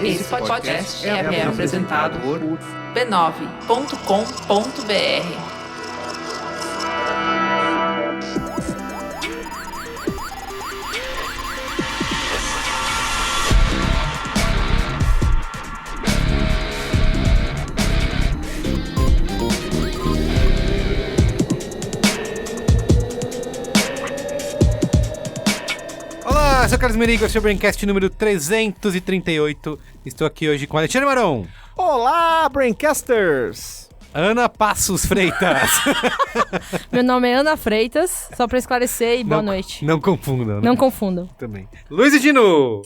Esse podcast é apresentado por b9.com.br. Olá, sou o Carlos Merigo, esse é o Braincast número 338. Estou aqui hoje com Alexandre Maron. Olá, Braincasters! Ana Passos Freitas. Meu nome é Ana Freitas, só pra esclarecer e boa noite. Não confundam. Não confundam. Também. Luiz Dino.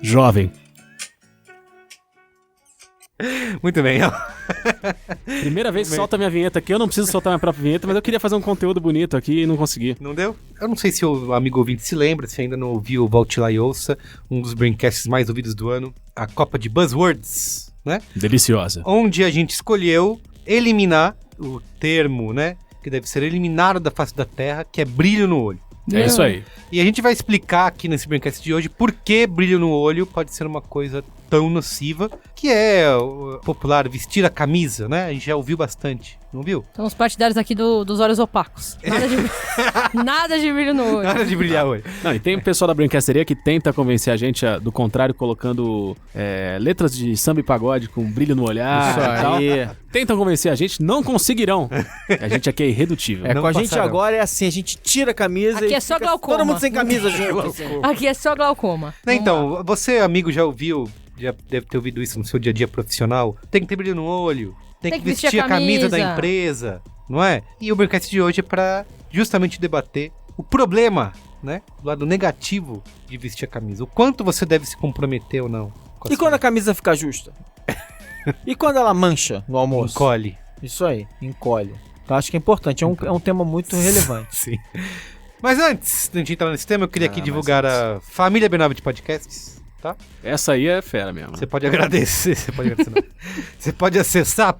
Jovem. Muito bem. Primeira vez que solta minha vinheta aqui. Eu não preciso soltar minha própria vinheta, mas eu queria fazer um conteúdo bonito aqui e não consegui. Não deu? Eu não sei se o amigo ouvinte se lembra, se ainda não ouviu, volte lá e ouça, um dos Braincasts mais ouvidos do ano, a Copa de Buzzwords, né? Deliciosa. Onde a gente escolheu eliminar o termo, né? Que deve ser eliminado da face da Terra, que é brilho no olho. É isso aí. E a gente vai explicar aqui nesse Braincast de hoje por que brilho no olho pode ser uma coisa tão nociva, que é o popular vestir a camisa, né? A gente já ouviu bastante, não viu? São os partidários aqui dos olhos opacos. Nada de brilho no olho. Nada de brilhar o olho. Não, e tem o pessoal da Brincasteria que tenta convencer a gente do contrário, colocando letras de samba e pagode com brilho no olhar Isso e tal. aí. Tentam convencer a gente, não conseguirão. A gente aqui é irredutível. É, Não com a gente passarão. agora é assim, a gente tira a camisa Aqui e é só fica glaucoma. todo mundo sem camisa junto. Aqui é só glaucoma. Então, você, amigo, já ouviu, já deve ter ouvido isso no seu dia a dia profissional, tem que ter brilho no olho, tem que vestir a camisa da empresa, não é? E o Braincast de hoje é pra justamente debater o problema, né? Do lado negativo de vestir a camisa. O quanto você deve se comprometer ou não. com E quando a camisa fica justa? E quando ela mancha no almoço? encolhe. Isso aí, encolhe. Então acho que é importante, é um tema muito relevante. Sim. Mas antes de a gente entrar nesse tema, eu queria aqui mas divulgar a família B9 de podcasts, tá? Essa aí é fera mesmo. Você pode agradecer, não. Você pode acessar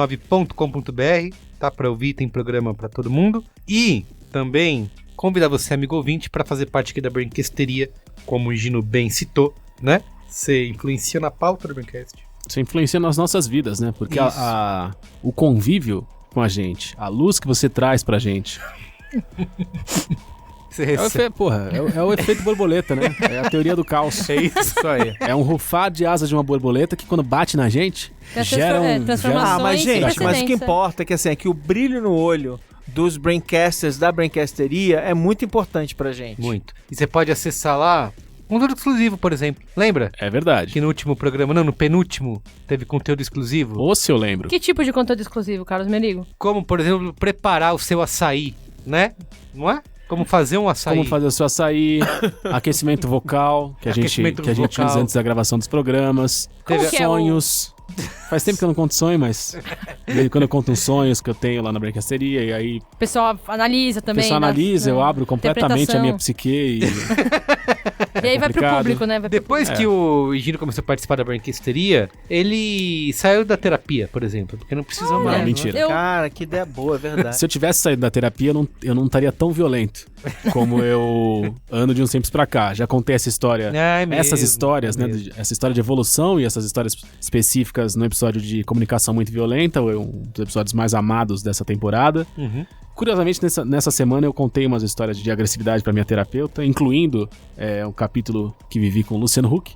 podcasts.b9.com.br, tá? Pra ouvir, tem programa pra todo mundo. E também convidar você, amigo ouvinte, pra fazer parte aqui da Braincasteria, como o Gino bem citou, né? Você influencia na pauta do Braincast. Isso influencia nas nossas vidas, né? Porque Isso. o convívio com a gente, a luz que você traz pra gente. Você É o recebe. efeito, é o efeito borboleta, né? É a teoria do caos. É isso aí. É um rufar de asas de uma borboleta que quando bate na gente, Tem gera um... transformação. Ah, mas sem gente, mas o que precedentes, importa é que assim, é que o brilho no olho dos Braincasters da Braincasteria é muito importante pra gente. Muito. E você pode acessar lá conteúdo exclusivo, por exemplo. Lembra? É verdade. Que no último programa, não, no penúltimo, teve conteúdo exclusivo? Ou se eu lembro. Que tipo de conteúdo exclusivo, Carlos Merigo? Como, por exemplo, preparar o seu açaí, né? Não é? Como fazer um açaí. Como fazer o seu açaí, aquecimento vocal, que a gente Aquecimento usa vocal. antes da gravação dos programas, Como que é o- sonhos. Faz tempo que eu não conto sonho, mas de vez em quando eu conto uns sonhos que eu tenho lá na Brincasteria e aí O pessoal analisa o também. pessoal analisa, eu abro completamente a minha psique e... E aí vai pro complicado. público, né? Vai pro Depois É. que o Higino começou a participar da Branquisteria, ele saiu da terapia, por exemplo, porque não precisa Olha, mais. Não, mentira. Eu- Cara, que ideia boa, é verdade. Se eu tivesse saído da terapia, eu não estaria tão violento como eu ando de uns tempos pra cá. Já contei essa história, É mesmo, essas histórias, é né? mesmo. Essa história de evolução e essas histórias específicas no episódio de comunicação muito violenta, um dos episódios mais amados dessa temporada. Uhum. Curiosamente, nessa semana eu contei umas histórias de agressividade pra minha terapeuta, incluindo um capítulo que vivi com o Luciano Huck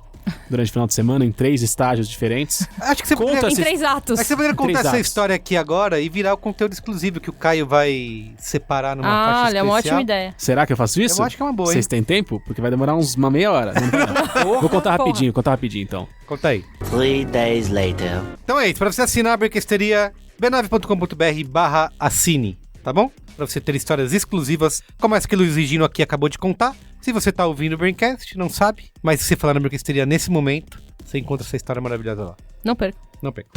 durante o final de semana, em 3 estágios diferentes. Acho que você Conta poderia, Em essa 3 atos. acho que você poderia contar Três essa atos. história aqui agora e virar o conteúdo exclusivo que o Caio vai separar numa faixa Olha, é especial. uma ótima ideia. Será que eu faço isso? Eu acho que é uma boa, hein? Vocês têm tempo? Porque vai demorar uma meia hora. Não vai, não. Vou contar rapidinho, então. Conta aí. 3 days later. Então é isso, pra você assinar a Branquisteria, b9.com.br/assine, tá bom? Pra você ter histórias exclusivas, como essa que o Luiz Gino aqui acabou de contar. Se você tá ouvindo o Braincast, não sabe, mas se você falar na Branquisteria nesse momento, você encontra essa história maravilhosa lá. Não perca. Não perca.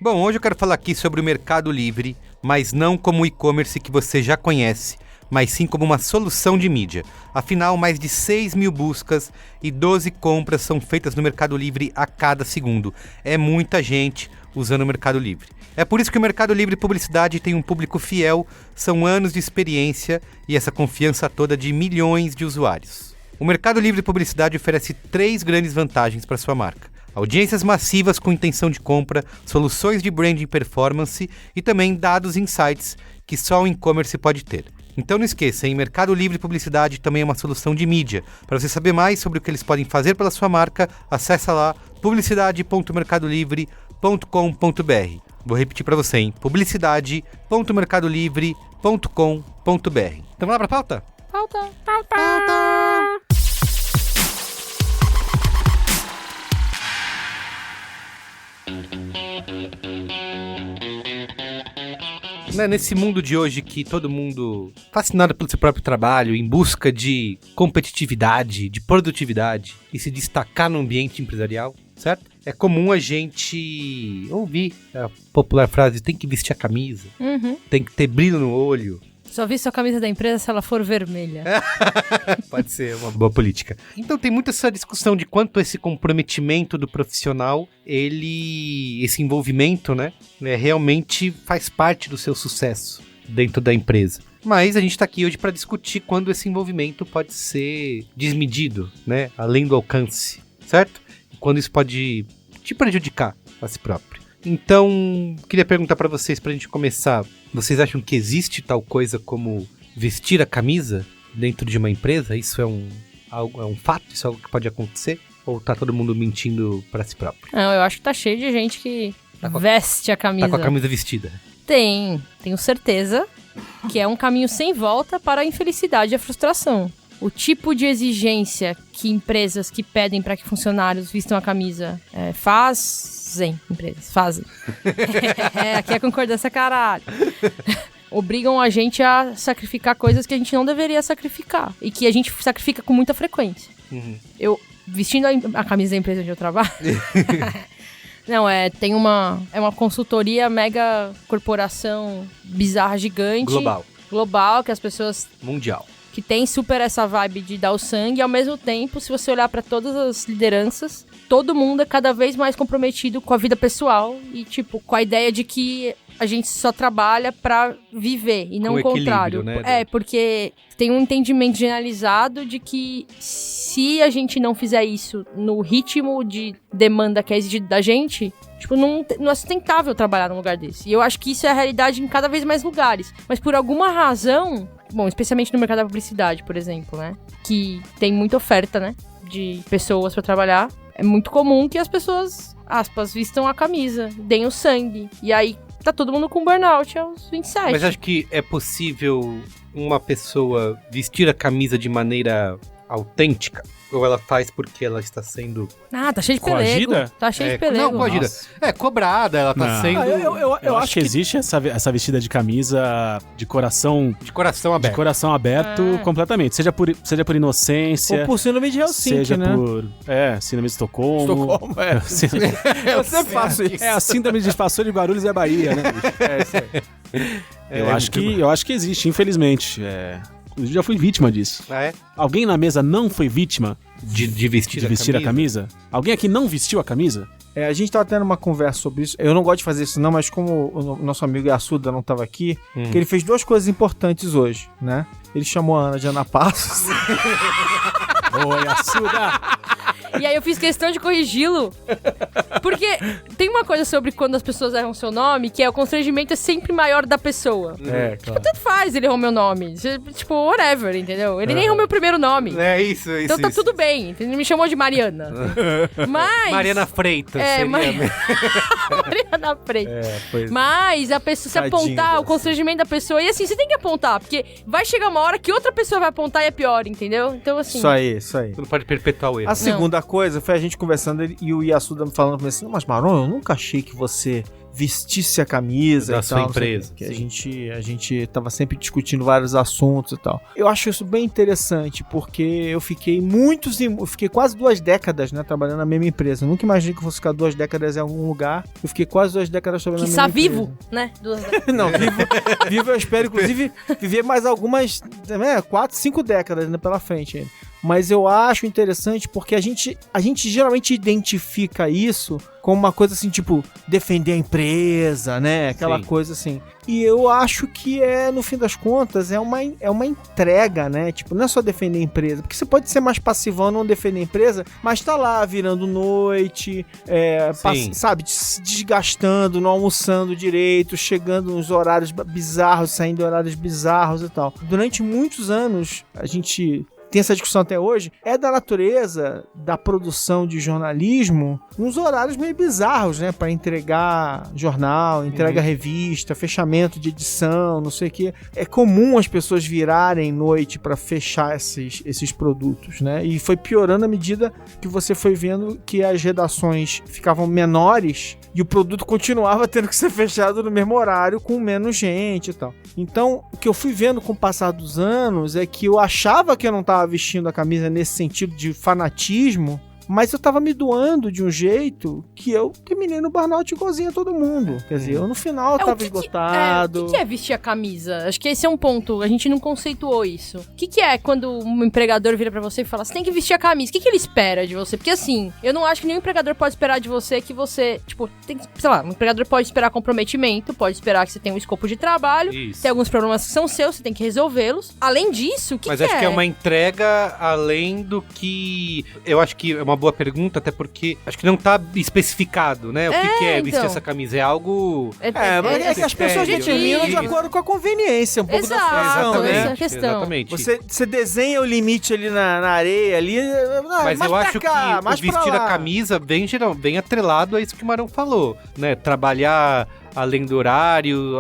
Bom, hoje eu quero falar aqui sobre o Mercado Livre, mas não como o e-commerce que você já conhece, mas sim como uma solução de mídia. Afinal, mais de 6 mil buscas e 12 compras são feitas no Mercado Livre a cada segundo. É muita gente, usando o Mercado Livre. É por isso que o Mercado Livre Publicidade tem um público fiel, são anos de experiência e essa confiança toda de milhões de usuários. O Mercado Livre Publicidade oferece 3 grandes vantagens para sua marca. Audiências massivas com intenção de compra, soluções de branding performance e também dados e insights que só o e-commerce pode ter. Então não esqueça, em Mercado Livre Publicidade também é uma solução de mídia. Para você saber mais sobre o que eles podem fazer pela sua marca, acessa lá publicidade.mercadolivre.com.br. Vou repetir para você, hein? publicidade.mercadolivre.com.br. Então vamos lá para a pauta? Pauta. Nesse mundo de hoje que todo mundo fascinado pelo seu próprio trabalho, em busca de competitividade, de produtividade e se destacar no ambiente empresarial, certo? É comum a gente ouvir a popular frase, tem que vestir a camisa, tem que ter brilho no olho. Só vi sua camisa da empresa se ela for vermelha. Pode ser uma boa política. Então tem muito essa discussão de quanto esse comprometimento do profissional, esse envolvimento, né, realmente faz parte do seu sucesso dentro da empresa. Mas a gente está aqui hoje para discutir quando esse envolvimento pode ser desmedido, né, além do alcance, certo? E quando isso pode te prejudicar a si próprio. Então, queria perguntar para vocês, pra gente começar, vocês acham que existe tal coisa como vestir a camisa dentro de uma empresa? Isso é um fato? Isso é algo que pode acontecer? Ou tá todo mundo mentindo para si próprio? Não, eu acho que tá cheio de gente que veste a camisa. Tá com a camisa vestida? Tenho certeza que é um caminho sem volta para a infelicidade e a frustração. O tipo de exigência que empresas que pedem para que funcionários vistam a camisa fazem. Aqui é concordância, caralho. Obrigam a gente a sacrificar coisas que a gente não deveria sacrificar. E que a gente sacrifica com muita frequência. Eu, vestindo a camisa da empresa onde eu trabalho... Não, tem uma consultoria mega corporação bizarra, gigante. Global, que as pessoas... Mundial. Que tem super essa vibe de dar o sangue, e ao mesmo tempo, se você olhar pra todas as lideranças, todo mundo é cada vez mais comprometido com a vida pessoal e, tipo, com a ideia de que a gente só trabalha pra viver e não o contrário. Né? Porque tem um entendimento generalizado de que se a gente não fizer isso no ritmo de demanda que é exigido da gente, tipo, não é sustentável trabalhar num lugar desse. E eu acho que isso é a realidade em cada vez mais lugares. Mas por alguma razão, bom, especialmente no mercado da publicidade, por exemplo, né? Que tem muita oferta, né? De pessoas pra trabalhar. É muito comum que as pessoas, aspas, vistam a camisa, deem o sangue. E aí tá todo mundo com burnout aos 27. Mas acho que é possível uma pessoa vestir a camisa de maneira autêntica? Ou ela faz porque ela está sendo... tá cheio de pelego. Tá cheio de pelego. Não, coagida. Cobrada, ela tá sendo... Eu acho que existe essa vestida de camisa de coração... De coração aberto. De coração aberto completamente. Seja por inocência... Ou por síndrome de Helsinki, seja né? por... síndrome de Estocolmo. Eu sempre faço isso. A síndrome de Passou de Guarulhos e a Bahia, né? Isso aí. Eu acho que existe, infelizmente. Eu já fui vítima disso. Alguém na mesa não foi vítima de vestir a camisa? Alguém aqui não vestiu a camisa? A gente tava tendo uma conversa sobre isso. Eu não gosto de fazer isso não, mas como o nosso amigo Yasuda não tava aqui, que ele fez 2 coisas importantes hoje, né? Ele chamou a Ana de Ana Passos. Oi, Yasuda! E aí eu fiz questão de corrigi-lo. Porque tem uma coisa sobre quando as pessoas erram seu nome, que o constrangimento é sempre maior da pessoa. Claro. Tipo, tanto faz ele errou meu nome. Tipo, whatever, entendeu? Ele nem errou meu primeiro nome. Isso. Então tá tudo bem. Ele me chamou de Mariana. Mas... Mariana Freitas. Mariana Freitas. Mas a pessoa, se apontar o constrangimento da pessoa... E assim, você tem que apontar, porque vai chegar uma hora que outra pessoa vai apontar e é pior, entendeu? Então assim... Isso aí. Você não pode perpetuar o erro. A segunda coisa foi a gente conversando e o Yasuda falando pra mim assim, mas Maron, eu nunca achei que você vestisse a camisa da e sua tal, empresa. Que a gente tava sempre discutindo vários assuntos e tal. Eu acho isso bem interessante, porque eu fiquei quase 2 décadas, né, trabalhando na mesma empresa. Eu nunca imaginei que eu fosse ficar 2 décadas em algum lugar. Eu fiquei quase 2 décadas trabalhando na mesma empresa. vivo, né? 2 décadas. Não, vivo eu espero, inclusive, viver mais algumas 4, 5 décadas ainda pela frente ainda. Mas eu acho interessante porque a gente geralmente identifica isso como uma coisa assim, tipo, defender a empresa, né? Aquela coisa assim. E eu acho que no fim das contas, é uma entrega, né? Tipo, não é só defender a empresa. Porque você pode ser mais passivão, não defender a empresa, mas tá lá virando noite, sabe? Se desgastando, não almoçando direito, chegando nos horários bizarros, saindo em horários bizarros e tal. Durante muitos anos, a gente tem essa discussão até hoje, é da natureza da produção de jornalismo nos horários meio bizarros, né? Para entregar jornal, entrega revista, fechamento de edição, não sei o quê. É comum as pessoas virarem noite para fechar esses produtos, né? E foi piorando à medida que você foi vendo que as redações ficavam menores e o produto continuava tendo que ser fechado no mesmo horário com menos gente e tal. Então, o que eu fui vendo com o passar dos anos é que eu achava que eu não estava vestindo a camisa nesse sentido de fanatismo, mas eu tava me doando de um jeito que eu terminei no burnout igualzinho a todo mundo. Quer dizer, eu no final tava esgotado. O que é vestir a camisa? Acho que esse é um ponto, a gente não conceituou isso. O que é quando um empregador vira pra você e fala, você tem que vestir a camisa? O que ele espera de você? Porque assim, eu não acho que nenhum empregador pode esperar de você que você, tipo, tem, sei lá, um empregador pode esperar comprometimento, pode esperar que você tenha um escopo de trabalho, tem alguns problemas que são seus, você tem que resolvê-los. Além disso, o que é? Mas acho que é uma entrega além do que... Eu acho que é uma boa pergunta, até porque acho que não tá especificado, né? O que é vestir essa camisa? É algo... É que as pessoas determinam de acordo com a conveniência, um pouco da situação, né? Essa é a questão. Exatamente. Você desenha o limite ali na areia, ali... Mas eu acho que o vestir a camisa bem atrelado a isso que o Marão falou, né? Trabalhar além do horário...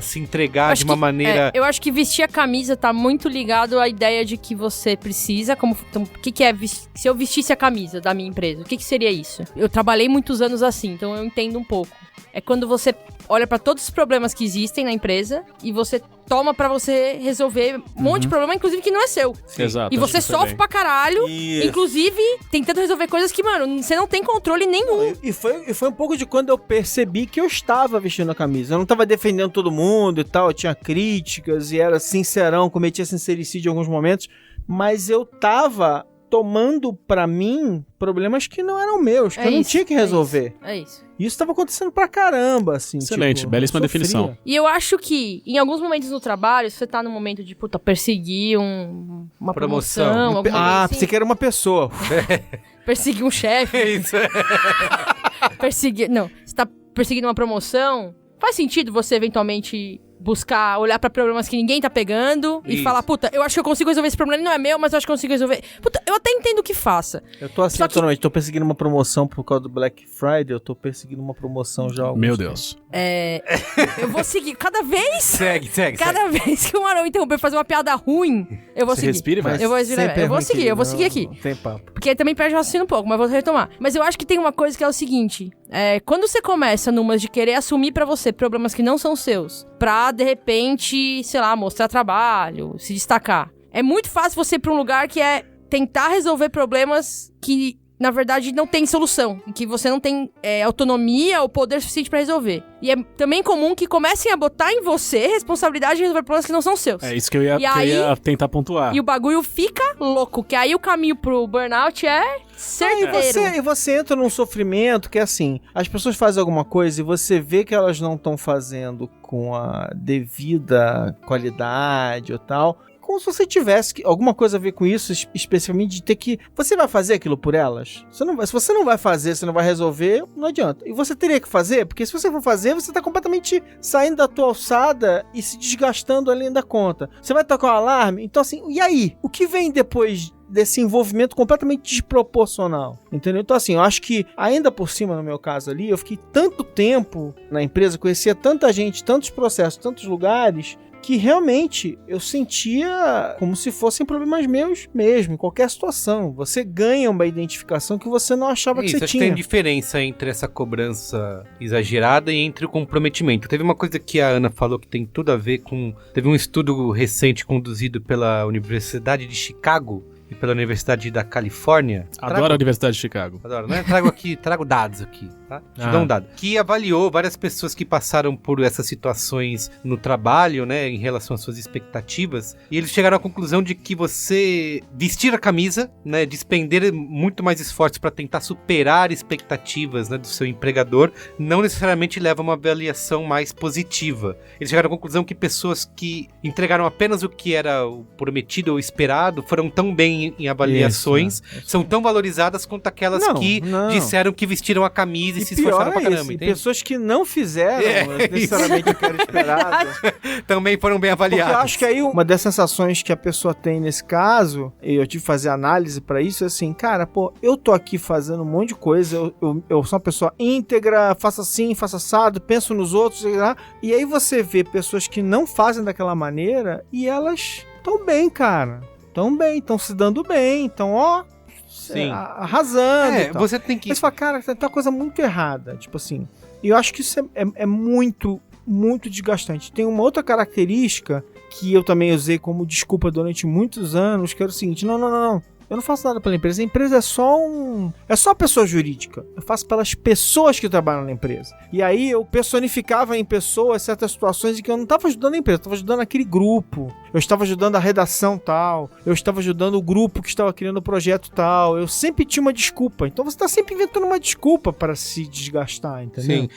se entregar de uma maneira... eu acho que vestir a camisa tá muito ligado à ideia de que você precisa, então, o que é se eu vestisse a camisa da minha empresa, o que seria isso? Eu trabalhei muitos anos assim, então eu entendo um pouco. É quando você olha pra todos os problemas que existem na empresa e você toma pra você resolver um monte de problema, inclusive que não é seu. Exato. E você sofre pra caralho, inclusive tentando resolver coisas que, mano, você não tem controle nenhum. E foi um pouco de quando eu percebi que eu estava vestindo a camisa. Eu não tava defendendo todo mundo e tal, eu tinha críticas e era sincerão, cometia sincericídio em alguns momentos, mas eu tava tomando pra mim problemas que não eram meus, que eu não tinha que resolver. É isso. E isso tava acontecendo pra caramba, assim. Excelente, belíssima definição. E eu acho que, em alguns momentos no trabalho, você tá num momento de, perseguir uma promoção. Assim. Pensei que era uma pessoa. Perseguir um chefe. É isso. Não, você tá perseguindo uma promoção. Faz sentido você, eventualmente... olhar pra problemas que ninguém tá pegando e falar, eu acho que eu consigo resolver esse problema, ele não é meu, mas eu acho que eu consigo resolver. Eu até entendo o que faça. Eu tô assim atualmente, tô perseguindo uma promoção por causa do Black Friday, eu tô perseguindo uma promoção já há alguns Meu tempos. Deus. Eu vou seguir, cada vez... Segue. Cada vez que o Marão interromper fazer uma piada ruim, eu vou seguir. Respire, vai. Eu vou seguir aqui. Não tem papo. Porque aí também perde o raciocínio um pouco, mas vou retomar. Mas eu acho que tem uma coisa que é o seguinte, quando você começa numas de querer assumir pra você problemas que não são seus, pra, de repente, sei lá, mostrar trabalho, se destacar. É muito fácil você ir pra um lugar que é tentar resolver problemas que, na verdade, não tem solução. E que você não tem autonomia ou poder suficiente pra resolver. E é também comum que comecem a botar em você responsabilidade de resolver problemas que não são seus. É isso que eu ia tentar pontuar. E o bagulho fica louco, que aí o caminho pro burnout é certeiro. E você entra num sofrimento que é assim, as pessoas fazem alguma coisa e você vê que elas não estão fazendo com a devida qualidade ou tal, como se você tivesse alguma coisa a ver com isso, especificamente de ter que... Você vai fazer aquilo por elas? Se você não vai fazer, você não vai resolver, não adianta. E você teria que fazer, porque se você for fazer, você tá completamente saindo da tua alçada e se desgastando além da conta. Você vai tocar um alarme? Então assim, e aí? O que vem depois desse envolvimento completamente desproporcional, entendeu? Então assim, eu acho que ainda por cima, no meu caso ali, eu fiquei tanto tempo na empresa, conhecia tanta gente, tantos processos, tantos lugares, que realmente eu sentia como se fossem problemas meus mesmo, em qualquer situação. Você ganha uma identificação que você não achava que você acho tinha. Que tem diferença entre essa cobrança exagerada e entre o comprometimento. Teve uma coisa que a Ana falou que tem tudo a ver com... Teve um estudo recente conduzido pela Universidade de Chicago, e pela Universidade da Califórnia. Adoro a Universidade de Chicago. Adoro, né? Trago dados aqui, tá? Te dou um dado. Que avaliou várias pessoas que passaram por essas situações no trabalho, né? Em relação às suas expectativas. E eles chegaram à conclusão de que você vestir a camisa, né? Despender muito mais esforço para tentar superar expectativas, né, do seu empregador, não necessariamente leva a uma avaliação mais positiva. Eles chegaram à conclusão que pessoas que entregaram apenas o que era o prometido ou esperado foram tão bem em avaliações, são tão valorizadas quanto aquelas que disseram que vestiram a camisa e se esforçaram pra caramba. E pessoas que não fizeram necessariamente o que era esperado também foram bem avaliadas. Porque eu acho que aí uma das sensações que a pessoa tem nesse caso, e eu tive que fazer análise pra isso, é assim, cara, pô, eu tô aqui fazendo um monte de coisa, eu sou uma pessoa íntegra, faço assim, faço assado, penso nos outros, e aí você vê pessoas que não fazem daquela maneira e elas estão bem, cara. Estão bem, estão se dando bem, estão, arrasando. Você tem que... Mas você fala, cara, tem uma coisa muito errada, tipo assim. E eu acho que isso é muito, muito desgastante. Tem uma outra característica que eu também usei como desculpa durante muitos anos, que era o seguinte, não. Eu não faço nada pela empresa. A empresa é só uma pessoa jurídica. Eu faço pelas pessoas que trabalham na empresa. E aí eu personificava em pessoas certas situações em que eu não estava ajudando a empresa, eu estava ajudando aquele grupo. Eu estava ajudando a redação tal. Eu estava ajudando o grupo que estava criando o projeto tal. Eu sempre tinha uma desculpa. Então você está sempre inventando uma desculpa para se desgastar, entendeu? Sim.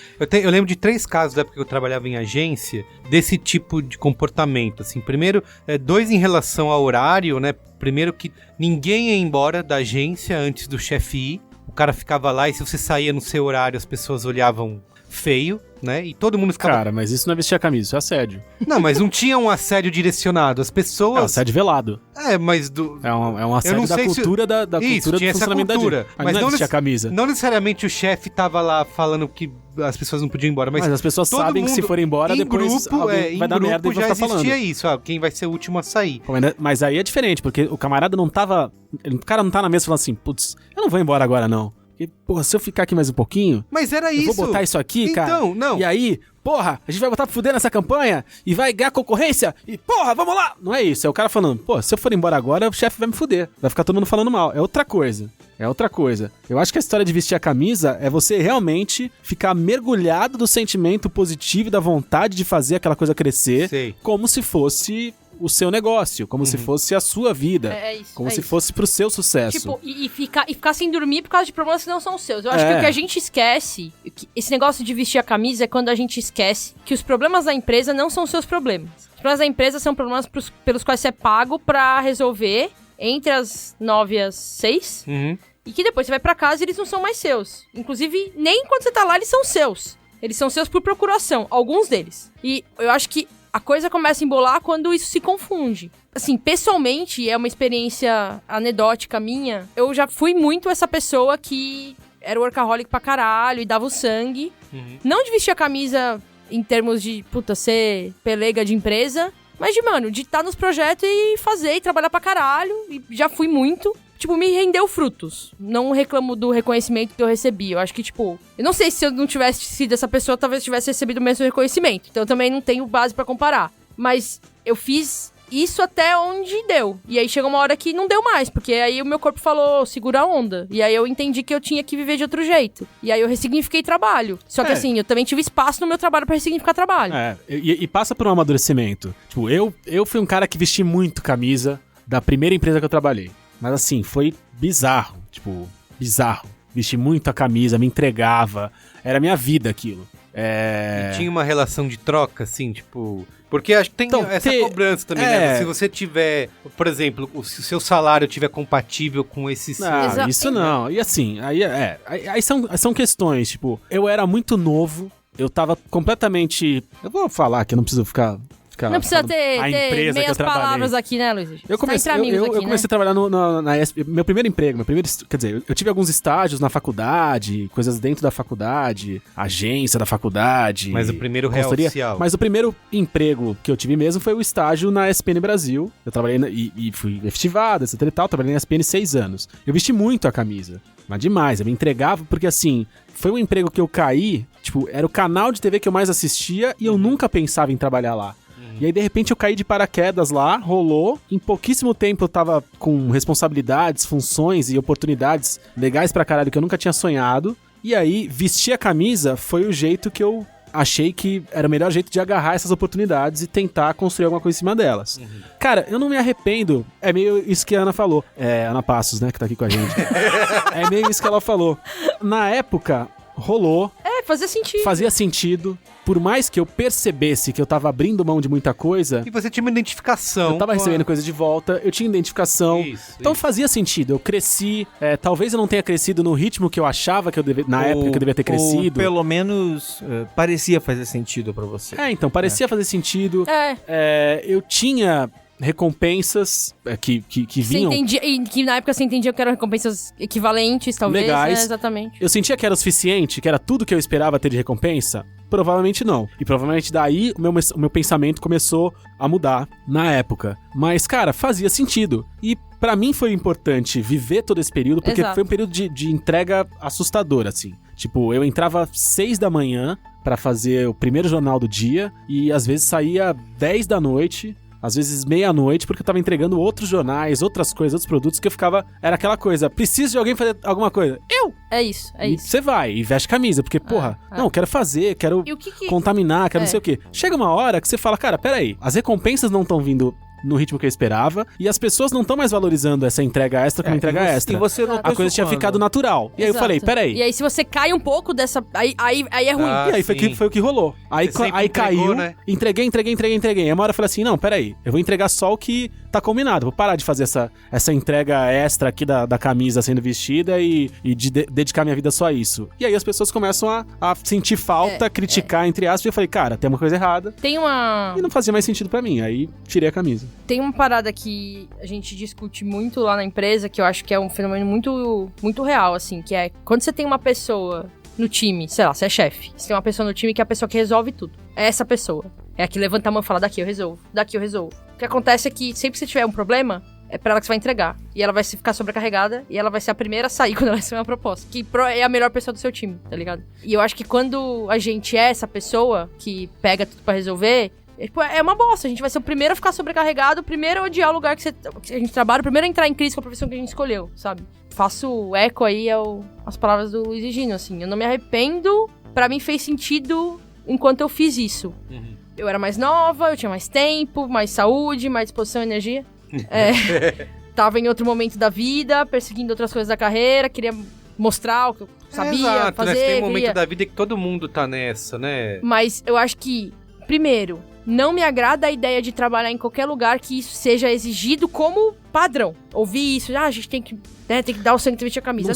Eu lembro de 3 casos da época que eu trabalhava em agência desse tipo de comportamento. Assim, primeiro, 2 em relação ao horário, né? Primeiro que ninguém ia embora da agência antes do chefe ir. O cara ficava lá e se você saía no seu horário, as pessoas olhavam feio, né? E todo mundo ficava... Cara, mas isso não é vestir a camisa, isso é assédio. Não, mas não tinha um assédio direcionado. As pessoas... É um assédio velado. Mas... É um assédio da cultura, da isso, cultura tinha do essa funcionamento cultura, da agência. Mas não é vestir a camisa. Não necessariamente o chefe tava lá falando que as pessoas não podiam ir embora, mas as pessoas sabem que se forem embora, depois alguém vai dar merda e vai ficar falando. Já existia isso, quem vai ser o último a sair. Mas aí é diferente, porque o camarada não tava... O cara não tá na mesa falando assim, putz, eu não vou embora agora não. E, porra, se eu ficar aqui mais um pouquinho... Mas era isso. Eu vou botar isso aqui, cara. Então, não. E aí, porra, a gente vai botar pra fuder nessa campanha e vai ganhar concorrência e, porra, vamos lá. Não é isso. É o cara falando, pô, se eu for embora agora, o chefe vai me fuder. Vai ficar todo mundo falando mal. É outra coisa. Eu acho que a história de vestir a camisa é você realmente ficar mergulhado do sentimento positivo e da vontade de fazer aquela coisa crescer. Sei. Como se fosse o seu negócio, como se fosse a sua vida, como se fosse pro seu sucesso. Tipo, e ficar sem dormir por causa de problemas que não são os seus. Eu acho que o que a gente esquece, esse negócio de vestir a camisa é quando a gente esquece que os problemas da empresa não são os seus problemas. Os problemas da empresa são problemas pelos quais você é pago pra resolver entre as 9 e as 6. E que depois você vai pra casa e eles não são mais seus. Inclusive, nem quando você tá lá eles são seus. Eles são seus por procuração, alguns deles. E eu acho que a coisa começa a embolar quando isso se confunde. Assim, pessoalmente, é uma experiência anedótica minha. Eu já fui muito essa pessoa que era workaholic pra caralho e dava o sangue. Não de vestir a camisa em termos de, ser pelega de empresa, mas de estar nos projetos e fazer e trabalhar pra caralho. E já fui muito. Tipo, me rendeu frutos. Não reclamo do reconhecimento que eu recebi. Eu acho que, eu não sei se eu não tivesse sido essa pessoa, talvez eu tivesse recebido o mesmo reconhecimento. Então eu também não tenho base pra comparar. Mas eu fiz isso até onde deu. E aí chegou uma hora que não deu mais, porque aí o meu corpo falou, segura a onda. E aí eu entendi que eu tinha que viver de outro jeito. E aí eu ressignifiquei trabalho. Só que assim, eu também tive espaço no meu trabalho pra ressignificar trabalho. E passa por um amadurecimento. Tipo, eu fui um cara que vesti muito camisa da primeira empresa que eu trabalhei. Mas assim, foi bizarro. Bizarro. Vesti muito a camisa, me entregava. Era minha vida aquilo. E tinha uma relação de troca, assim, Porque acho que tem essa cobrança também, né? Se você tiver, por exemplo, se o seu salário tiver compatível com esses... Não, isso não. E assim, aí são questões, eu era muito novo, eu tava completamente... Eu vou falar que eu não preciso ficar não precisa ter meias palavras aqui, né, Luiz? Eu comecei a trabalhar na ESP, meu primeiro emprego, quer dizer, eu tive alguns estágios na faculdade, coisas dentro da faculdade, agência da faculdade. Mas o primeiro real oficial. Mas o primeiro emprego que eu tive mesmo foi o estágio na ESPN Brasil. Eu trabalhei e fui efetivado, etc e tal, trabalhei na ESPN 6 anos. Eu vesti muito a camisa, mas demais, eu me entregava, porque assim, foi um emprego que eu caí, era o canal de TV que eu mais assistia e eu nunca pensava em trabalhar lá. E aí, de repente, eu caí de paraquedas lá, rolou. Em pouquíssimo tempo eu tava com responsabilidades, funções e oportunidades legais pra caralho que eu nunca tinha sonhado. E aí, vestir a camisa foi o jeito que eu achei que era o melhor jeito de agarrar essas oportunidades e tentar construir alguma coisa em cima delas. Cara, eu não me arrependo. É meio isso que a Ana falou. É, Ana Passos, né, que tá aqui com a gente. É meio isso que ela falou. Na época, rolou. Fazia sentido. Fazia sentido. Por mais que eu percebesse que eu tava abrindo mão de muita coisa... E você tinha uma identificação. Eu tava recebendo coisa de volta, eu tinha identificação. Então fazia sentido. Eu cresci. Talvez eu não tenha crescido no ritmo que eu achava que eu na época que eu devia ter crescido. Ou pelo menos parecia fazer sentido pra você. Então, parecia fazer sentido. Eu tinha recompensas que vinham... E que na época você entendia que eram recompensas equivalentes, talvez. Legais. Exatamente. Eu sentia que era o suficiente, que era tudo que eu esperava ter de recompensa. Provavelmente não. E provavelmente daí o meu pensamento começou a mudar na época. Mas, cara, fazia sentido. E pra mim foi importante viver todo esse período, porque foi um período de entrega assustador, assim. Tipo, eu entrava 6 da manhã pra fazer o primeiro jornal do dia e às vezes saía 10 da noite... Às vezes meia-noite, porque eu tava entregando outros jornais, outras coisas, outros produtos, que eu ficava... Era aquela coisa, preciso de alguém fazer alguma coisa. Eu! É isso. E você vai, e veste camisa, porque, porra, não, quero fazer, quero contaminar, quero não sei o quê. Chega uma hora que você fala, cara, peraí, as recompensas não estão vindo no ritmo que eu esperava, e as pessoas não estão mais valorizando essa entrega extra como entrega extra. E você não a coisa tinha ficado natural. E aí eu falei, peraí. E aí se você cai um pouco dessa... Aí é ruim. E aí foi o que rolou. Aí caiu, né? Entreguei. Aí uma hora eu falei assim, não, peraí, eu vou entregar só o que tá combinado. Vou parar de fazer essa entrega extra aqui da camisa sendo vestida e de dedicar minha vida só a isso. E aí as pessoas começam a sentir falta, criticar, entre aspas, e eu falei, cara, tem uma coisa errada. E não fazia mais sentido pra mim. Aí tirei a camisa. Tem uma parada que a gente discute muito lá na empresa, que eu acho que é um fenômeno muito, muito real, assim, que é quando você tem uma pessoa no time, sei lá, você é chefe, você tem uma pessoa no time que é a pessoa que resolve tudo. É essa pessoa. É a que levanta a mão e fala, daqui eu resolvo. O que acontece é que sempre que você tiver um problema, é pra ela que você vai entregar. E ela vai ficar sobrecarregada e ela vai ser a primeira a sair quando ela receber uma proposta. Que é a melhor pessoa do seu time, tá ligado? E eu acho que quando a gente é essa pessoa que pega tudo pra resolver... É uma bosta, a gente vai ser o primeiro a ficar sobrecarregado, o primeiro a odiar o lugar que a gente trabalha, o primeiro a entrar em crise com a profissão que a gente escolheu, sabe? Faço eco aí às palavras do Luiz e Gino, assim, eu não me arrependo, pra mim fez sentido enquanto eu fiz isso. Eu era mais nova, eu tinha mais tempo, mais saúde, mais disposição e energia. Tava em outro momento da vida, perseguindo outras coisas da carreira, queria mostrar o que eu sabia fazer. Né? Tem um momento da vida que todo mundo tá nessa, né? Mas eu acho que, primeiro, não me agrada a ideia de trabalhar em qualquer lugar que isso seja exigido como padrão. Ouvir isso, a gente tem que dar o sangue e vestir a camisa.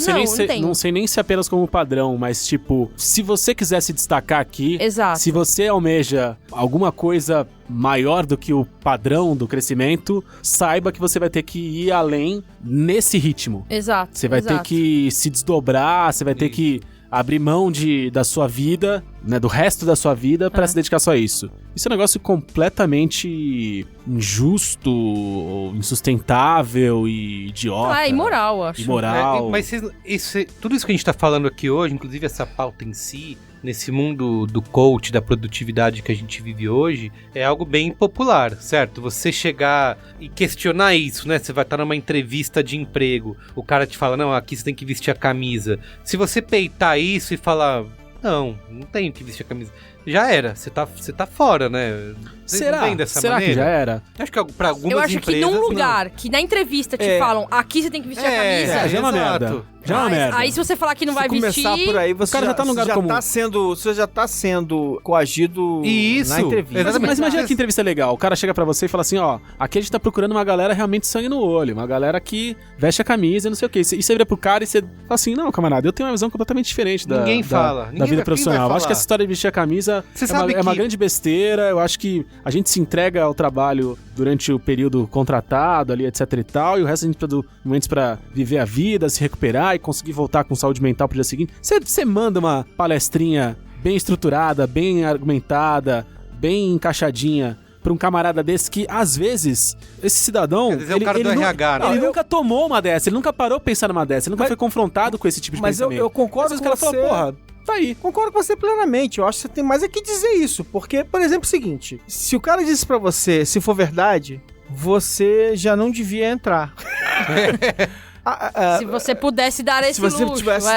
Não sei nem se apenas como padrão, mas tipo, se você quiser se destacar aqui, se você almeja alguma coisa maior do que o padrão do crescimento, saiba que você vai ter que ir além nesse ritmo. Exato. Você vai ter que se desdobrar, você vai ter que abrir mão da sua vida, né, do resto da sua vida pra se dedicar só a isso. Isso é um negócio completamente injusto, insustentável e idiota. Imoral, acho. Imoral. Mas tudo isso que a gente tá falando aqui hoje, inclusive essa pauta em si, nesse mundo do coach, da produtividade que a gente vive hoje, é algo bem popular, certo? Você chegar e questionar isso, né? Você vai estar numa entrevista de emprego, o cara te fala, não, aqui você tem que vestir a camisa. Se você peitar isso e falar, não tenho que vestir a camisa, já era, você tá fora, né? Será que já era? Acho que pra algumas eu acho empresas, que num lugar que na entrevista te falam, aqui você tem que vestir a camisa. Já é uma merda. Já é uma merda. Aí se você falar que não vai vestir... começar por aí, você já tá no lugar comum. Você já tá sendo coagido na entrevista. Exatamente. Mas imagina que entrevista legal. O cara chega pra você e fala assim, ó, aqui a gente tá procurando uma galera realmente sangue no olho, uma galera que veste a camisa e não sei o quê. E você vira pro cara e você fala assim, não, camarada, eu tenho uma visão completamente diferente da vida profissional. Eu acho que essa história de vestir a camisa é uma grande besteira. Eu acho que a gente se entrega ao trabalho durante o período contratado ali, etc e tal, e o resto a gente precisa de momentos pra viver a vida, se recuperar e conseguir voltar com saúde mental pro dia seguinte. Você manda uma palestrinha bem estruturada, bem argumentada, bem encaixadinha pra um camarada desse que, às vezes, esse cidadão... Quer dizer, o cara do RH, né? Ele nunca tomou uma dessa, ele nunca parou pra pensar numa dessa, ele nunca foi confrontado com esse tipo de pensamento. Mas eu concordo com você... Fala, porra, Tá aí. Concordo com você plenamente. Eu acho que você tem mais que dizer isso. Porque, por exemplo, é o seguinte: se o cara disse pra você, se for verdade, você já não devia entrar. Se você pudesse dar esse luxo. Se você tivesse...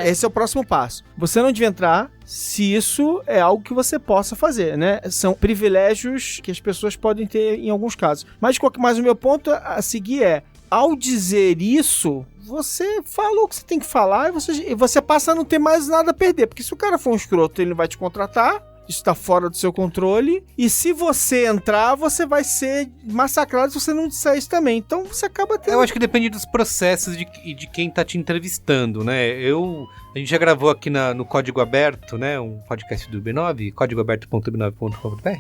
Esse é o próximo passo. Você não devia entrar se isso é algo que você possa fazer, né? São privilégios que as pessoas podem ter em alguns casos. Mas o meu ponto a seguir é, ao dizer isso, você falou o que você tem que falar e você passa a não ter mais nada a perder. Porque se o cara for um escroto, ele não vai te contratar. Isso está fora do seu controle. E se você entrar, você vai ser massacrado se você não disser isso também. Então você acaba tendo... Eu acho que depende dos processos e de quem tá te entrevistando, né? A gente já gravou aqui no Código Aberto, né? Um podcast do B9, códigoaberto.b9.com.br.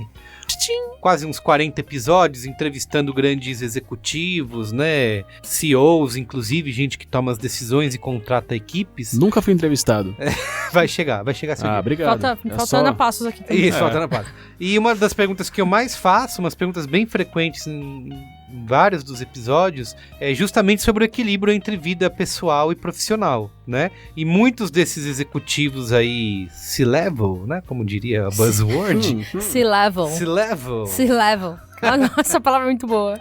Quase uns 40 episódios entrevistando grandes executivos, né? CEOs, inclusive, gente que toma as decisões e contrata equipes. Nunca fui entrevistado. Vai chegar seu dia. Obrigado. Falta Ana Passos aqui também. Isso, falta Ana Passos. E uma das perguntas que eu mais faço, umas perguntas bem frequentes em vários dos episódios, é justamente sobre o equilíbrio entre vida pessoal e profissional, né? E muitos desses executivos aí C-level, né? Como diria a buzzword. C-level. C-level. C-level. Ah, nossa, essa palavra é muito boa.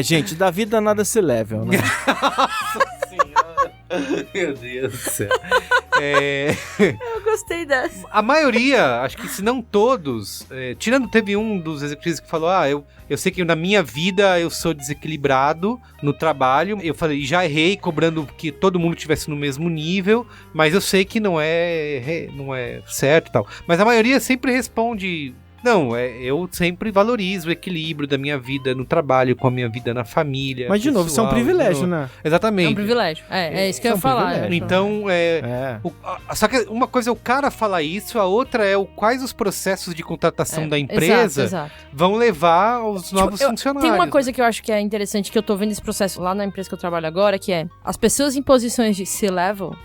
Gente, da vida nada se level, né? Nossa senhora. Meu Deus do céu. Eu gostei dessa. A maioria, acho que se não todos, teve um dos executivos que falou, eu sei que na minha vida eu sou desequilibrado no trabalho, eu falei, já errei cobrando que todo mundo estivesse no mesmo nível, mas eu sei que não é certo e tal. Mas a maioria sempre responde... Não, eu sempre valorizo o equilíbrio da minha vida no trabalho, com a minha vida na família. Mas, de novo, isso é um privilégio, né? Exatamente. É um privilégio. É isso que eu ia falar. Então, só que uma coisa é o cara falar isso, a outra é quais os processos de contratação da empresa exato. vão levar aos novos funcionários. Tem uma coisa que eu acho que é interessante, que eu tô vendo esse processo lá na empresa que eu trabalho agora, que é, as pessoas em posições de C-level,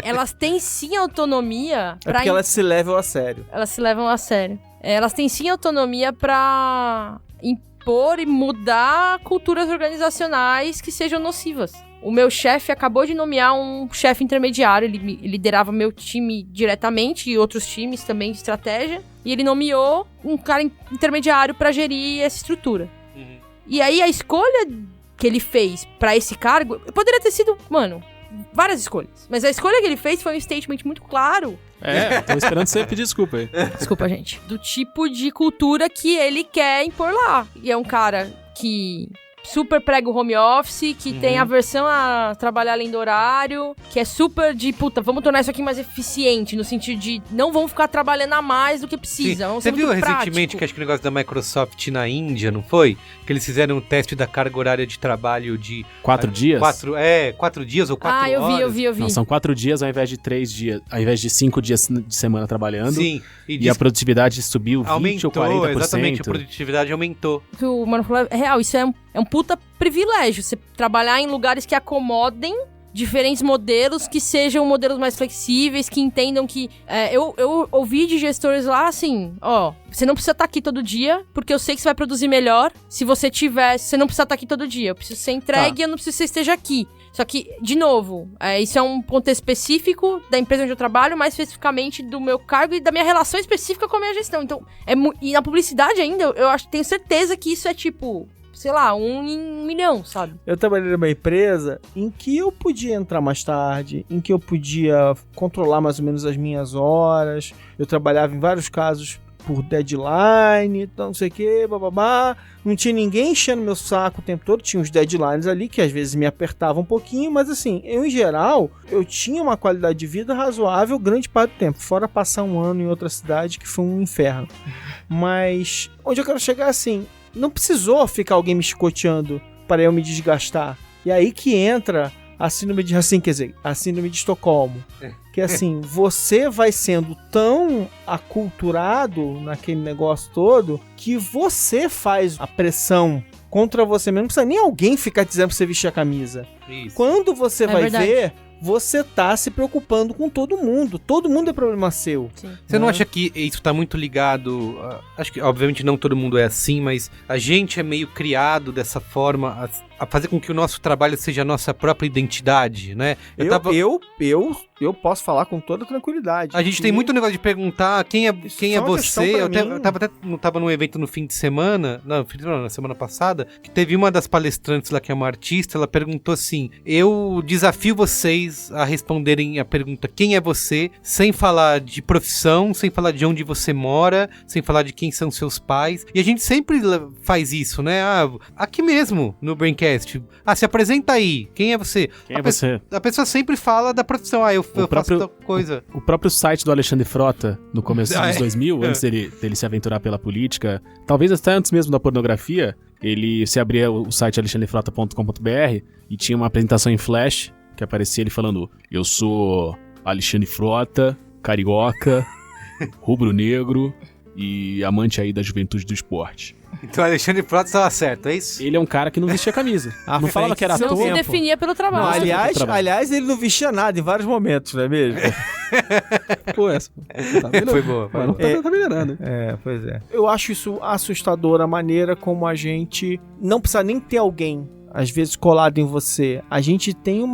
elas têm sim autonomia porque elas se levam a sério. Elas se levam a sério. Elas têm sim autonomia pra impor e mudar culturas organizacionais que sejam nocivas. O meu chefe acabou de nomear um chefe intermediário, ele liderava meu time diretamente e outros times também de estratégia, e ele nomeou um cara intermediário pra gerir essa estrutura. Uhum. E aí a escolha que ele fez pra esse cargo, poderia ter sido, várias escolhas, mas a escolha que ele fez foi um statement muito claro. Tô esperando você pedir desculpa aí. Desculpa, gente. Do tipo de cultura que ele quer impor lá. E é um cara que super prega o home office, que tem aversão a trabalhar além do horário, que é super de, vamos tornar isso aqui mais eficiente, no sentido de não vamos ficar trabalhando a mais do que precisa. Você viu recentemente que acho que o negócio da Microsoft na Índia, não foi? Que eles fizeram um teste da carga horária de trabalho de... 4 dias? 4 dias ou 4 horas. Eu vi. Não, são 4 dias ao invés de 3 dias, ao invés de 5 dias de semana trabalhando. Sim. E a produtividade subiu 20 ou 40%. Exatamente, a produtividade aumentou. O Mano falou, é real, isso é um puta privilégio, você trabalhar em lugares que acomodem diferentes modelos, que sejam modelos mais flexíveis, que entendam que... eu ouvi de gestores lá assim, você não precisa estar aqui todo dia, porque eu sei que você vai produzir melhor se você não precisa estar aqui todo dia. Eu preciso ser entregue e eu não preciso que você esteja aqui. Só que, de novo, isso é um ponto específico da empresa onde eu trabalho, mais especificamente do meu cargo e da minha relação específica com a minha gestão. Então, e na publicidade ainda, eu tenho certeza que isso é tipo... sei lá, 1 em 1 milhão, sabe? Eu trabalhei numa empresa em que eu podia entrar mais tarde, em que eu podia controlar mais ou menos as minhas horas. Eu trabalhava em vários casos por deadline, não sei o que, bababá. Não tinha ninguém enchendo meu saco o tempo todo. Tinha uns deadlines ali que às vezes me apertavam um pouquinho, mas assim, em geral, eu tinha uma qualidade de vida razoável grande parte do tempo. Fora passar um ano em outra cidade que foi um inferno. Mas onde eu quero chegar assim... não precisou ficar alguém me chicoteando para eu me desgastar. E aí que entra a síndrome de a síndrome de Estocolmo. Que assim, você vai sendo tão aculturado naquele negócio todo que você faz a pressão contra você mesmo. Não precisa nem alguém ficar dizendo pra você vestir a camisa. Isso. Quando você vai ver, você tá se preocupando com todo mundo. Todo mundo é problema seu. Sim. Você não acha que isso tá muito ligado... acho que, obviamente, não todo mundo é assim, mas a gente é meio criado dessa forma... a fazer com que o nosso trabalho seja a nossa própria identidade, né? Eu posso falar com toda tranquilidade. A gente tem muito negócio de perguntar quem é você. Eu tava num evento no fim de semana, na semana passada, que teve uma das palestrantes lá que é uma artista, ela perguntou assim, eu desafio vocês a responderem a pergunta quem é você, sem falar de profissão, sem falar de onde você mora, sem falar de quem são seus pais. E a gente sempre faz isso, né? Aqui mesmo, no Braincast. Se apresenta aí. Quem é você? Quem é você? A pessoa sempre fala da profissão. Eu faço tal coisa. O próprio site do Alexandre Frota, no começo dos 2000, antes dele se aventurar pela política, talvez até antes mesmo da pornografia, ele se abria o site alexandrefrota.com.br e tinha uma apresentação em flash que aparecia ele falando: eu sou Alexandre Frota, carioca, rubro-negro e amante aí da juventude do esporte. Então Alexandre Frota estava certo, é isso? Ele é um cara que não vestia camisa. Não falava que era ator. Não se definia pelo trabalho. Não, aliás, ele não vestia nada em vários momentos, não é mesmo? Pô, essa foi boa. Tá melhorando. Pois é. Eu acho isso assustador, a maneira como a gente não precisa nem ter alguém, às vezes, colado em você. A gente tem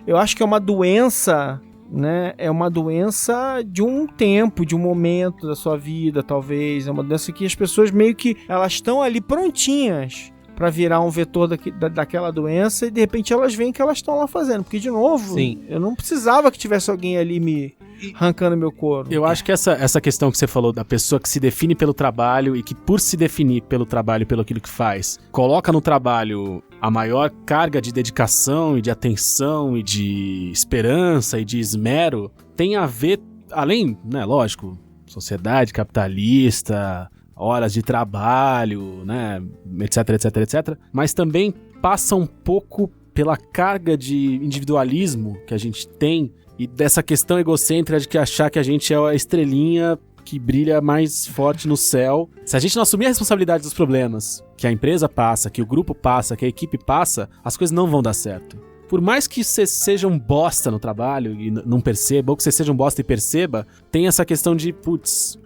eu acho que é uma doença, né? É uma doença de um tempo, de um momento da sua vida, talvez. É uma doença que as pessoas meio que elas estão ali prontinhas para virar um vetor daquela doença e de repente elas veem que elas estão lá fazendo. Porque, de novo, sim, eu não precisava que tivesse alguém ali me arrancando meu couro. Eu acho que essa questão que você falou da pessoa que se define pelo trabalho e que, por se definir pelo trabalho, pelo aquilo que faz, coloca no trabalho a maior carga de dedicação e de atenção e de esperança e de esmero, tem a ver, além, né, lógico, sociedade capitalista, horas de trabalho, né, etc, mas também passa um pouco pela carga de individualismo que a gente tem e dessa questão egocêntrica de que achar que a gente é a estrelinha que brilha mais forte no céu. Se a gente não assumir a responsabilidade dos problemas que a empresa passa, que o grupo passa, que a equipe passa, as coisas não vão dar certo. Por mais que você seja um bosta no trabalho e não perceba, ou que você seja um bosta e perceba, tem essa questão de,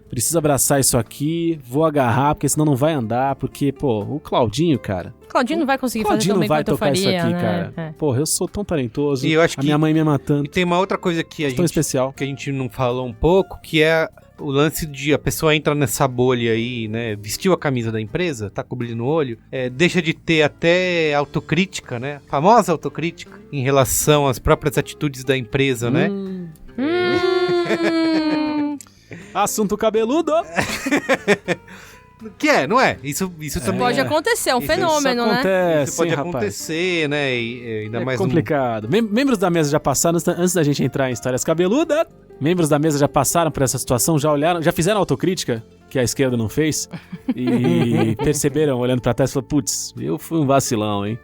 preciso abraçar isso aqui, vou agarrar, porque senão não vai andar, porque, o Claudinho, cara... Claudinho não vai conseguir fazer tão bem quanto eu faria, isso aqui, né? cara. Eu sou tão talentoso, e eu acho minha mãe me matando. E tem uma outra coisa que especial. Que a gente não falou um pouco, que é o lance de a pessoa entra nessa bolha aí, né, vestiu a camisa da empresa, tá com brilho no olho, deixa de ter até autocrítica, né, famosa autocrítica, em relação às próprias atitudes da empresa, né? Assunto cabeludo! Que não é? Isso também pode acontecer, é um fenômeno, né? Isso pode acontecer, né? E ainda mais complicado. Membros da mesa já passaram, antes da gente entrar em histórias cabeludas, membros da mesa já passaram por essa situação, já olharam, já fizeram autocrítica, que a esquerda não fez, e perceberam, olhando pra trás, falaram, eu fui um vacilão, hein?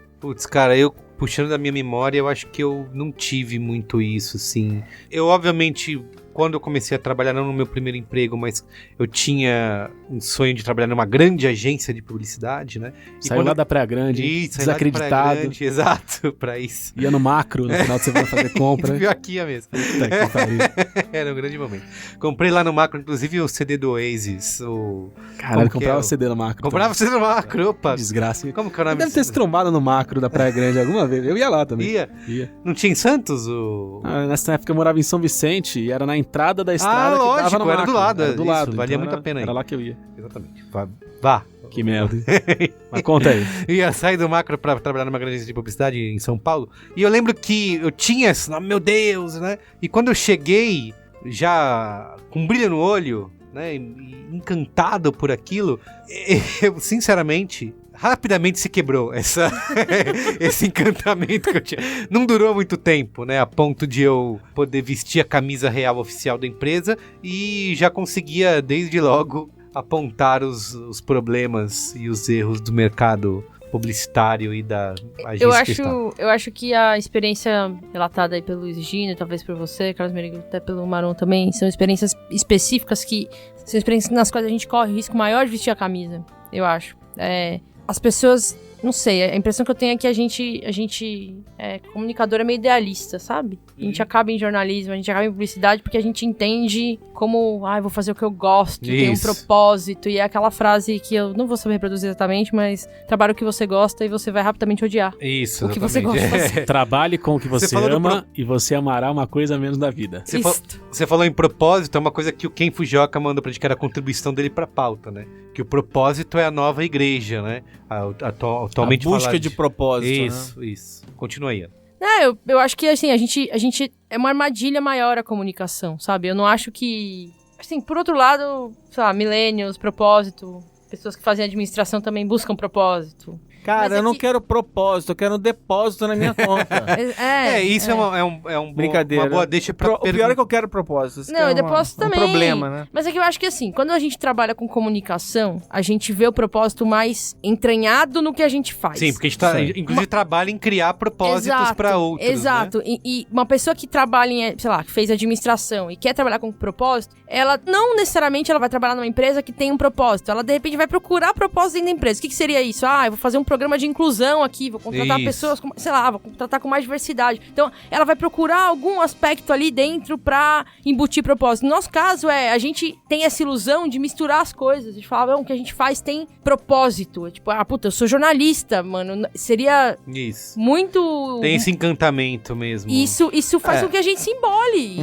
Cara, puxando da minha memória, eu acho que eu não tive muito isso, assim. Eu, obviamente, quando eu comecei a trabalhar, não no meu primeiro emprego, mas eu tinha um sonho de trabalhar numa grande agência de publicidade, né? Saiu lá da Praia Grande, desacreditado. Praia Grande, exato, pra isso. Ia no Macro no final de semana fazer compra. Viu aqui mesmo. Era um grande momento. Comprei lá no Macro, inclusive, o CD do Oasis. Caralho, comprava o CD no Macro. Comprava o CD no Macro, opa. Desgraça. Como que é o nome? Deve ter se trombado no Macro da Praia Grande alguma vez. Eu ia lá também. Ia. Não tinha em Santos? Nessa época eu morava em São Vicente e era na entrada da estrada que lógico, dava no era Macro. do lado. Era do lado. Valia então muito a pena. Era lá que eu ia. Exatamente. Vá. Que merda. Mas conta aí. Ia sair do Macro pra trabalhar numa grande agência de publicidade em São Paulo. E eu lembro que eu tinha esse nome, meu Deus, né? E quando eu cheguei, já com brilho no olho, né? Encantado por aquilo, eu, sinceramente... Rapidamente se quebrou esse encantamento que eu tinha. Não durou muito tempo, né? A ponto de eu poder vestir a camisa real oficial da empresa e já conseguia, desde logo, apontar os problemas e os erros do mercado publicitário e da agência. Eu acho que a experiência relatada aí pelo Luiz Gino, talvez por você, Carlos Merigo, até pelo Maron também, são experiências específicas são experiências nas quais a gente corre risco maior de vestir a camisa, eu acho. As pessoas Não sei, a impressão que eu tenho é que a gente comunicador é meio idealista, sabe? A gente acaba em jornalismo, a gente acaba em publicidade porque a gente entende como, vou fazer o que eu gosto, tem um propósito, e é aquela frase que eu não vou saber reproduzir exatamente, mas trabalha o que você gosta e você vai rapidamente odiar. Isso, o que você gosta de fazer. Trabalhe com o que você ama e você amará uma coisa a menos da vida. Você falou em propósito, é uma coisa que o Ken Fujioka mandou pra gente, que era a contribuição dele pra pauta, né? Que o propósito é a nova igreja, né? Atualmente a busca de propósito. Isso. Continua aí. Eu acho que, assim, a gente é uma armadilha maior a comunicação, sabe? Eu não acho que... Assim, por outro lado, sei lá, millennials, propósito, pessoas que fazem administração também buscam propósito. Cara, eu não quero propósito, eu quero um depósito na minha conta. Isso é um brincadeira. Uma boa deixa pra O pior é que eu quero propósito. Não, depósito também. Um problema, né? Mas é que eu acho que assim, quando a gente trabalha com comunicação, a gente vê o propósito mais entranhado no que a gente faz. Sim, porque a gente inclusive trabalha em criar propósitos pra outros. Exato. Né? E uma pessoa que trabalha em, sei lá, que fez administração e quer trabalhar com propósito, ela não necessariamente ela vai trabalhar numa empresa que tem um propósito. Ela, de repente, vai procurar propósito dentro da empresa. O que seria isso? Eu vou fazer um programa de inclusão aqui, vou contratar pessoas com, sei lá, vou contratar com mais diversidade. Então, ela vai procurar algum aspecto ali dentro pra embutir propósito. No nosso caso, a gente tem essa ilusão de misturar as coisas. A gente fala, o que a gente faz tem propósito. É tipo, eu sou jornalista, mano. Seria muito... Tem esse encantamento mesmo. Isso faz com que a gente se embole.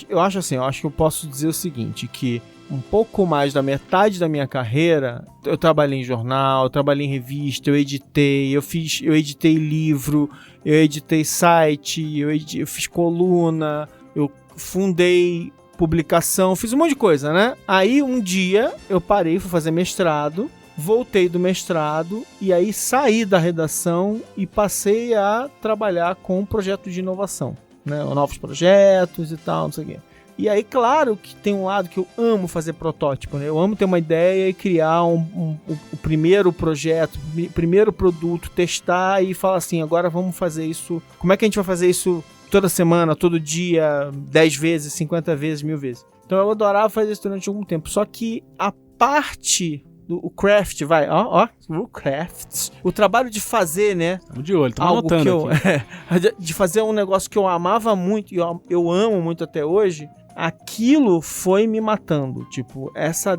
Eu acho assim, eu acho que eu posso dizer o seguinte, que um pouco mais da metade da minha carreira, eu trabalhei em jornal, eu trabalhei em revista, eu editei, eu editei livro, eu editei site, eu fiz coluna, eu fundei publicação, fiz um monte de coisa, né? Aí um dia eu parei, fui fazer mestrado, voltei do mestrado e aí saí da redação e passei a trabalhar com um projeto de inovação, né? Novos projetos e tal, não sei o quê. E aí, claro que tem um lado que eu amo fazer protótipo, né? Eu amo ter uma ideia e criar o primeiro projeto, o primeiro produto, testar e falar assim, agora vamos fazer isso. Como é que a gente vai fazer isso toda semana, todo dia, 10 vezes, 50 vezes, 1000 vezes? Então eu adorava fazer isso durante algum tempo. Só que a parte... O craft, o craft. O trabalho de fazer, né? Estamos de olho, estamos anotando aqui. De fazer um negócio que eu amava muito e eu amo muito até hoje, aquilo foi me matando. Tipo, essa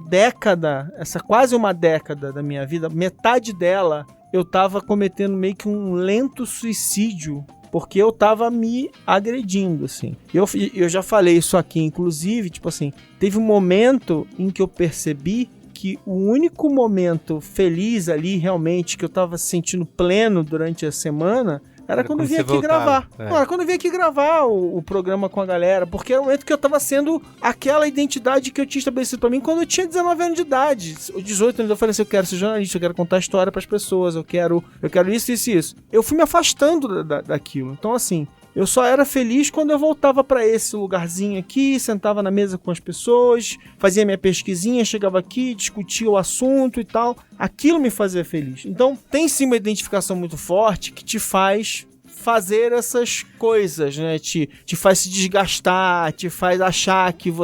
quase uma década da minha vida, metade dela, eu tava cometendo meio que um lento suicídio, porque eu tava me agredindo, assim. Eu já falei isso aqui, inclusive, tipo assim, teve um momento em que eu percebi que o único momento feliz ali, realmente, que eu tava sentindo pleno durante a semana, era quando eu vim aqui gravar. Era quando eu vim aqui gravar o programa com a galera, porque era o momento que eu tava sendo aquela identidade que eu tinha estabelecido pra mim quando eu tinha 19 anos de idade. 18 anos eu falei assim, eu quero ser jornalista, eu quero contar história pras pessoas, eu quero isso, isso e isso. Eu fui me afastando daquilo. Então, assim, eu só era feliz quando eu voltava pra esse lugarzinho aqui, sentava na mesa com as pessoas, fazia minha pesquisinha, chegava aqui, discutia o assunto e tal. Aquilo me fazia feliz. Então, tem sim uma identificação muito forte que te faz fazer essas coisas, né? Te faz se desgastar, te faz achar que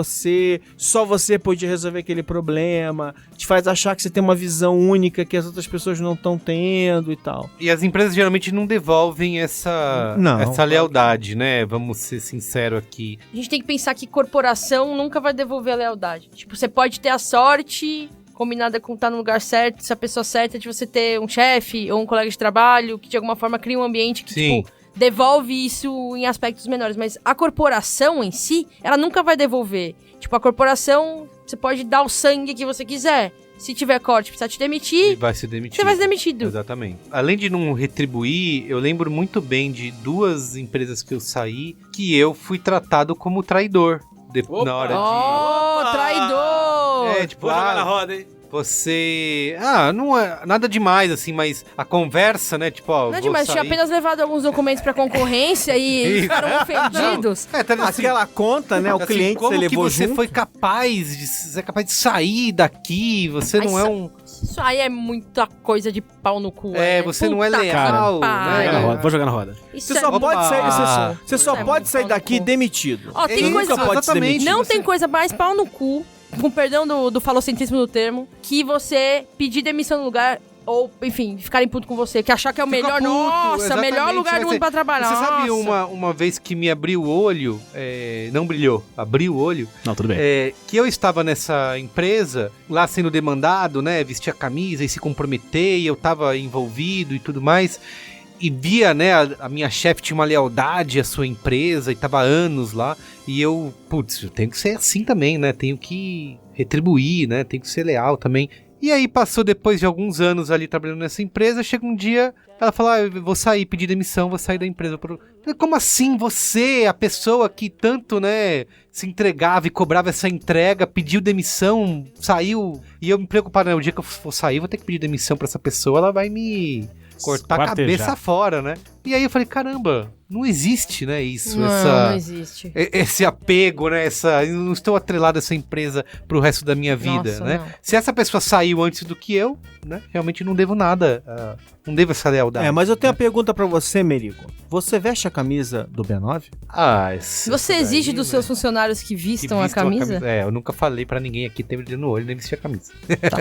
só você pode resolver aquele problema, te faz achar que você tem uma visão única que as outras pessoas não estão tendo e tal. E as empresas geralmente não devolvem essa lealdade, né? Vamos ser sinceros aqui. A gente tem que pensar que corporação nunca vai devolver a lealdade. Tipo, você pode ter a sorte combinada com estar no lugar certo, se a pessoa certa de você ter um chefe ou um colega de trabalho que de alguma forma cria um ambiente que, tipo, devolve isso em aspectos menores. Mas a corporação em si, ela nunca vai devolver. Tipo, a corporação, você pode dar o sangue que você quiser. Se tiver corte, precisa te demitir, vai ser demitido. Você vai ser demitido. Exatamente. Além de não retribuir, eu lembro muito bem de 2 empresas que eu saí que eu fui tratado como traidor. Na hora de... traidor! Tipo, vou jogar na roda, hein? Você... não é nada demais, assim, mas a conversa, né? Tipo, não é demais, tinha apenas levado alguns documentos pra concorrência e eles ficaram ofendidos. Aquela conta, né? O cliente como você levou você junto. foi capaz de sair daqui, você não é um... Isso aí é muita coisa de pau no cu. Você não é leal, né? Vou jogar na roda. Você só pode sair daqui demitido. Tem coisa... Nunca pode ser demitido. Não tem coisa mais pau no cu com perdão do falocentrismo do termo, que você pedir demissão no lugar... Ou, enfim, ficarem puto com você, que achar que é o melhor, nossa, melhor lugar do mundo pra trabalhar. Você sabe nossa. uma vez que me abriu o olho, não brilhou, abriu o olho. Não, tudo bem. Que eu estava nessa empresa, lá sendo demandado, né, vestir a camisa e se comprometer, e eu tava envolvido e tudo mais, e via, né, a minha chefe tinha uma lealdade à sua empresa, e tava há anos lá, e eu, putz, eu tenho que ser assim também, né, tenho que retribuir, né, tenho que ser leal também. E aí passou depois de alguns anos ali trabalhando nessa empresa, chega um dia, ela fala, eu vou sair, pedir demissão, vou sair da empresa. Como assim você, a pessoa que tanto, né, se entregava e cobrava essa entrega, pediu demissão, saiu, e eu me preocupava, né, o dia que eu for sair, vou ter que pedir demissão pra essa pessoa, ela vai me cortar a cabeça fora, né? E aí eu falei, caramba, não existe, né, isso, não existe. Esse apego, né, eu não estou atrelado a essa empresa pro resto da minha vida, Nossa, né? não. Se essa pessoa saiu antes do que eu, né, realmente não devo nada, não devo essa lealdade. Mas eu tenho uma pergunta pra você, Merigo. Você veste a camisa do B9? Você exige dos seus funcionários que vistam a camisa? Eu nunca falei pra ninguém aqui ter brilho no olho nem vestir a camisa.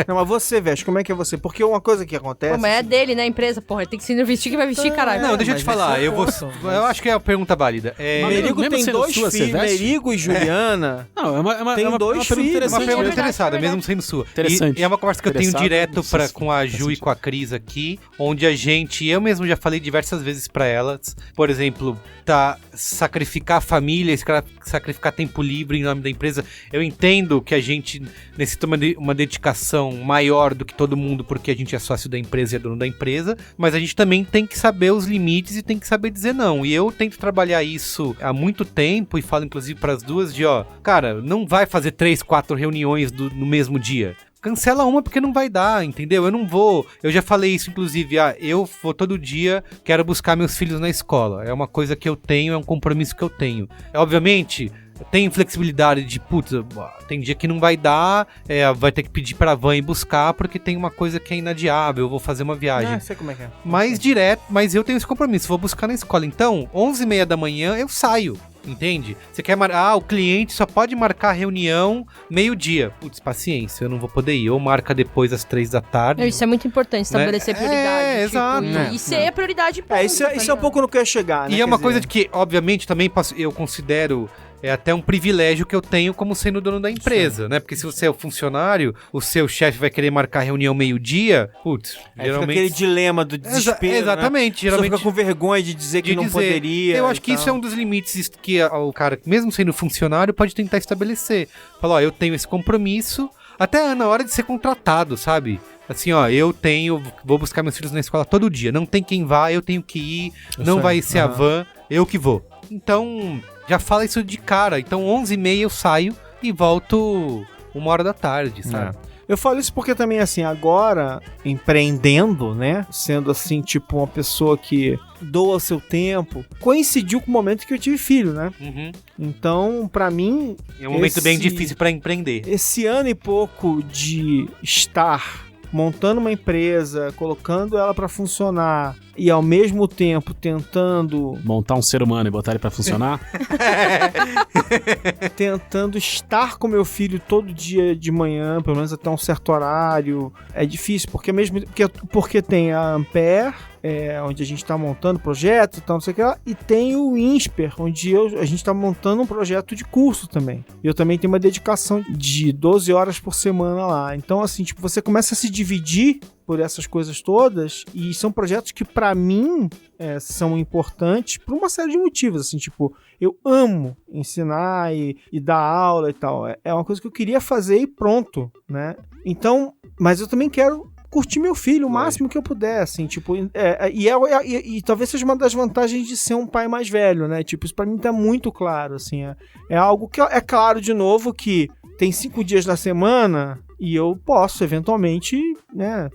Não, mas você veste, como é que é você? Porque uma coisa que acontece... Pô, mas é dele, né, a empresa, porra, ele tem que se vestir que vai vestir, caralho. Não, deixa eu te falar, eu acho que é uma pergunta válida. Merigo mesmo tem sendo 2 sua, você filhos, veste? Merigo e Juliana. Não, Tem uma 2 pergunta filhos. Uma interessante. pergunta verdade, interessada, é verdade. mesmo sendo sua. Interessante. E é uma conversa que eu tenho Interessado, direto não com a Ju e com a Cris aqui, onde eu mesmo já falei diversas vezes pra elas, por exemplo, sacrificar a família, sacrificar tempo livre em nome da empresa. Eu entendo que a gente necessita uma dedicação maior do que todo mundo, porque a gente é sócio da empresa e é dono da empresa, mas a gente também tem que saber os limites e tem que saber dizer não. E eu tento trabalhar isso há muito tempo e falo inclusive pras duas cara, não vai fazer 3, 4 reuniões no mesmo dia. Cancela uma porque não vai dar, entendeu? Eu já falei isso, inclusive, eu vou todo dia, quero buscar meus filhos na escola. É uma coisa que eu tenho, é um compromisso que eu tenho. Obviamente, tem flexibilidade de, tem dia que não vai dar, vai ter que pedir pra van ir buscar, porque tem uma coisa que é inadiável, eu vou fazer uma viagem. Sei como é que é. Mas eu tenho esse compromisso, vou buscar na escola. Então, 11h30 da manhã, eu saio. Entende? Você quer o cliente só pode marcar a reunião meio-dia. Putz, paciência, eu não vou poder ir. Ou marca depois às 3 da tarde. Isso é muito importante, estabelecer prioridade. Exato. E ser a prioridade. Isso é um pouco no que eu ia chegar, né? E é uma coisa de que, obviamente, também eu considero... É até um privilégio que eu tenho como sendo dono da empresa, né? Porque se você é o funcionário, o seu chefe vai querer marcar reunião meio-dia, geralmente... Fica aquele dilema do desespero, exatamente, né? Geralmente Você fica com vergonha de dizer que não poderia. Eu acho que isso é um dos limites que o cara, mesmo sendo funcionário, pode tentar estabelecer. Falar, eu tenho esse compromisso, até na hora de ser contratado, sabe? Assim, vou buscar meus filhos na escola todo dia. Não tem quem vá, eu tenho que ir, não vai ser a van, eu que vou. Então... Já fala isso de cara. Então, 11h30 eu saio e volto 1h da tarde, sabe? Eu falo isso porque também, assim, agora, empreendendo, né? Sendo, assim, tipo, uma pessoa que doa seu tempo, coincidiu com o momento que eu tive filho, né? Uhum. Então, pra mim... É um momento bem difícil pra empreender. Esse ano e pouco de estar montando uma empresa, colocando ela pra funcionar e ao mesmo tempo tentando... Montar um ser humano e botar ele pra funcionar? Tentando estar com meu filho todo dia de manhã, pelo menos até um certo horário. É difícil, porque tem a Ampere, onde a gente está montando projeto e tal, não sei o que lá, e tem o INSPER, onde a gente está montando um projeto de curso também. Eu também tenho uma dedicação de 12 horas por semana lá. Então, assim, tipo, você começa a se dividir por essas coisas todas, e são projetos que pra mim são importantes por uma série de motivos, assim, tipo, eu amo ensinar e dar aula e tal, é uma coisa que eu queria fazer e pronto, né? Então, mas eu também quero curtir meu filho o máximo que eu puder, assim, tipo, e talvez seja uma das vantagens de ser um pai mais velho, né? Tipo, isso pra mim tá muito claro, assim, é algo que é claro, de novo, que tem 5 dias na semana e eu posso, eventualmente, né,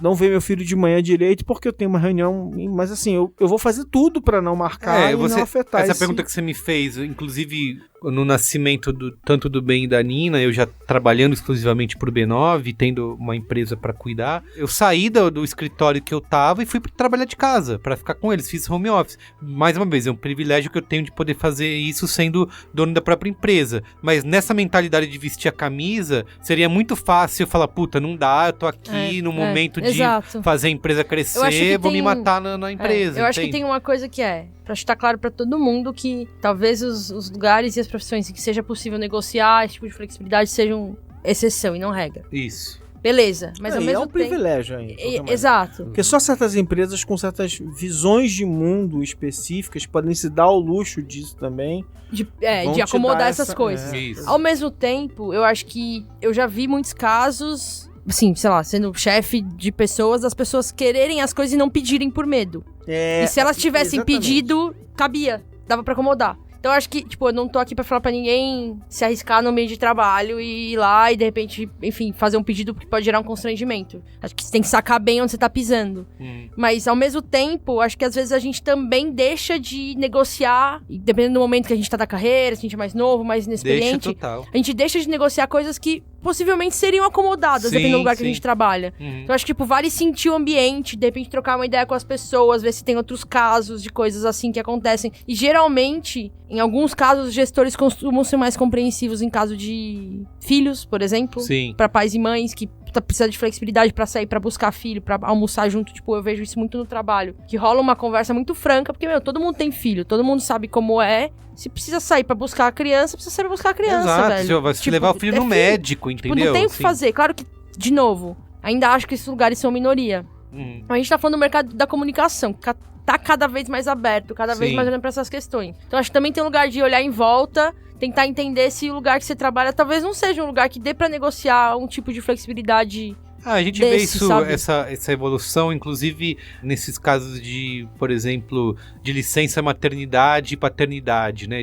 não ver meu filho de manhã direito porque eu tenho uma reunião, mas assim, eu vou fazer tudo pra não marcar e não afetar essa pergunta que você me fez, inclusive no nascimento tanto do Ben e da Nina, eu já trabalhando exclusivamente pro B9, tendo uma empresa pra cuidar, eu saí do escritório que eu tava e fui trabalhar de casa, pra ficar com eles, fiz home office. Mais uma vez, é um privilégio que eu tenho de poder fazer isso sendo dono da própria empresa, mas nessa mentalidade de vestir a camisa, seria muito fácil eu falar, puta, não dá, eu tô aqui no momento de fazer a empresa crescer, vou me matar na empresa. Eu acho que tem uma coisa que pra estar claro pra todo mundo, que talvez os lugares e as profissões em que seja possível negociar esse tipo de flexibilidade sejam exceção e não regra. Isso. Beleza, mas ao mesmo tempo... privilégio ainda. Exato. Porque só certas empresas com certas visões de mundo específicas podem se dar ao luxo disso também. De acomodar essas coisas. Isso. Ao mesmo tempo, eu acho que eu já vi muitos casos, assim, sei lá, sendo chefe de pessoas, as pessoas quererem as coisas e não pedirem por medo. E se elas tivessem pedido, cabia, dava pra acomodar. Então eu acho que, tipo, eu não tô aqui pra falar pra ninguém se arriscar no meio de trabalho e ir lá e, de repente, enfim, fazer um pedido que pode gerar um constrangimento. Acho que você tem que sacar bem onde você tá pisando. Mas, ao mesmo tempo, acho que às vezes a gente também deixa de negociar, e dependendo do momento que a gente tá da carreira, se a gente é mais novo, mais inexperiente, a gente deixa de negociar coisas que possivelmente seriam acomodadas, dependendo do lugar que a gente trabalha. Então, acho que, tipo, vale sentir o ambiente, de repente trocar uma ideia com as pessoas, ver se tem outros casos de coisas assim que acontecem. E, geralmente, em alguns casos, os gestores costumam ser mais compreensivos em caso de filhos, por exemplo. Sim. Pra pais e mães que precisa de flexibilidade pra sair, pra buscar filho, pra almoçar junto. Tipo, eu vejo isso muito no trabalho. Que rola uma conversa muito franca, porque, todo mundo tem filho, todo mundo sabe como é. Se precisa sair pra buscar a criança, precisa sair pra buscar a criança, velho. Exato, vai levar o filho no médico, entendeu? Tipo, não tem o que fazer. Claro que, de novo, ainda acho que esses lugares são minoria. A gente tá falando do mercado da comunicação, que tá cada vez mais aberto, cada vez mais olhando pra essas questões. Então, acho que também tem um lugar de olhar em volta, tentar entender se o lugar que você trabalha talvez não seja um lugar que dê pra negociar um tipo de flexibilidade. A gente vê isso, essa evolução, inclusive nesses casos de, por exemplo, de licença maternidade e paternidade, né?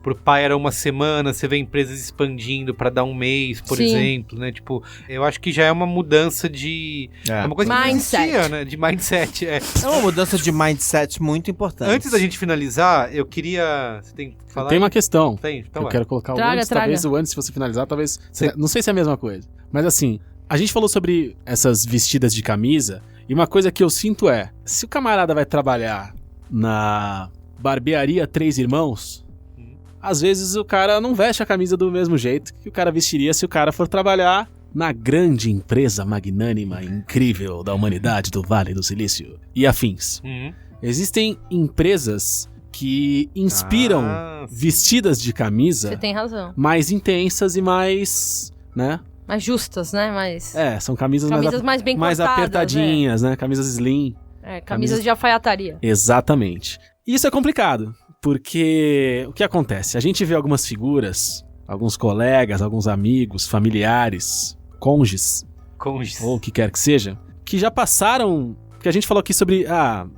Pro pai era uma semana, você vê empresas expandindo para dar um mês, por exemplo, né? Tipo, eu acho que já é uma mudança de... É uma coisa que não existia, né? De mindset. É uma mudança de mindset muito importante. Antes da gente finalizar, eu queria... Você tem que falar? Tem uma questão. Então eu quero colocar o antes, talvez o antes, se você finalizar, talvez... Não sei se é a mesma coisa, mas assim... A gente falou sobre essas vestidas de camisa, e uma coisa que eu sinto se o camarada vai trabalhar na barbearia Três Irmãos, às vezes o cara não veste a camisa do mesmo jeito que o cara vestiria se o cara for trabalhar na grande empresa magnânima e incrível da humanidade do Vale do Silício e afins. Existem empresas que inspiram vestidas de camisa. Você tem razão. Mais intensas e mais, né? Mais justas, né? São camisas mais bem mais cortadas, apertadinhas, né? Camisas slim. Camisas de alfaiataria. Exatamente. E isso é complicado, porque o que acontece? A gente vê algumas figuras, alguns colegas, alguns amigos, familiares, cônjuges, ou o que quer que seja, que já passaram... Porque a gente falou aqui sobre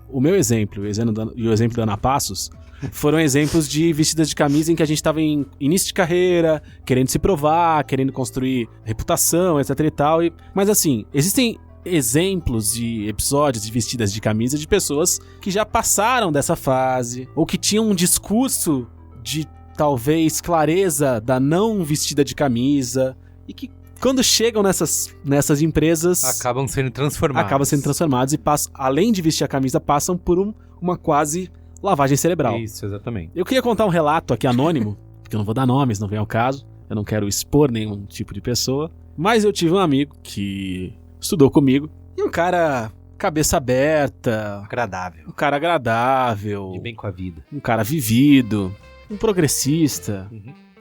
o meu exemplo e o exemplo da Ana Passos, foram exemplos de vestidas de camisa em que a gente estava em início de carreira, querendo se provar, querendo construir reputação, etc e tal. Mas assim, existem exemplos de episódios de vestidas de camisa de pessoas que já passaram dessa fase, ou que tinham um discurso de talvez clareza da não vestida de camisa, e que quando chegam nessas empresas... Acabam sendo transformados e passam, além de vestir a camisa, passam por uma quase... lavagem cerebral. Isso, exatamente. Eu queria contar um relato aqui anônimo, porque eu não vou dar nomes, não vem ao caso. Eu não quero expor nenhum tipo de pessoa. Mas eu tive um amigo que estudou comigo. E um cara cabeça aberta. Agradável. Um cara agradável. De bem com a vida. Um cara vivido. Um progressista.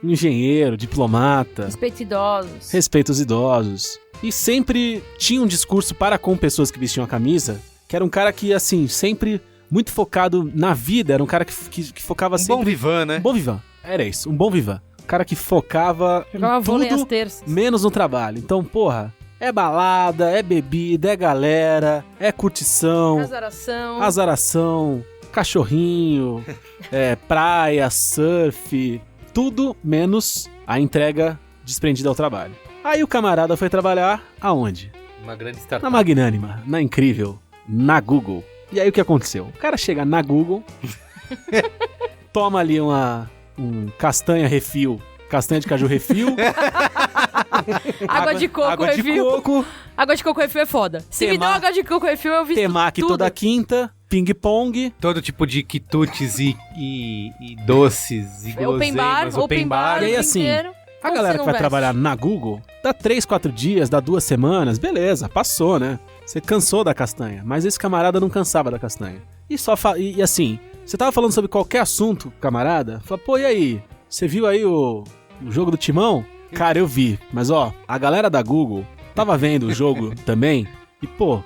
Um engenheiro, diplomata. Respeita os idosos. E sempre tinha um discurso para com pessoas que vestiam a camisa, que era um cara que, assim, sempre... muito focado na vida, era um cara que focava sempre... Um bom vivan, né? Um bom vivan, era isso, um bom vivan. Um cara que focava em tudo, menos no trabalho. Então, porra, é balada, é bebida, é galera, é curtição... Azaração, cachorrinho, praia, surf... Tudo menos a entrega desprendida ao trabalho. Aí o camarada foi trabalhar aonde? Uma grande startup. Na magnânima, na incrível, na Google. E aí o que aconteceu? O cara chega na Google, toma ali um castanha refil, castanha de caju refil. Água de coco água refil. de coco, Água de coco refil é foda. Se me dá água de coco refil, eu visto temaki tudo. toda quinta, ping-pong. Todo tipo de quitutes e doces e guloseimas, open bar, E aí, o dia assim, inteiro. A Como galera você que não vai veste? trabalhar na Google, dá 3, 4 dias, dá 2 semanas, beleza, passou, né? Você cansou da castanha, mas esse camarada não cansava da castanha. E assim, você tava falando sobre qualquer assunto, camarada, fala, pô, e aí? Você viu aí o jogo do Timão? Cara, eu vi, mas ó, a galera da Google tava vendo o jogo também, e pô,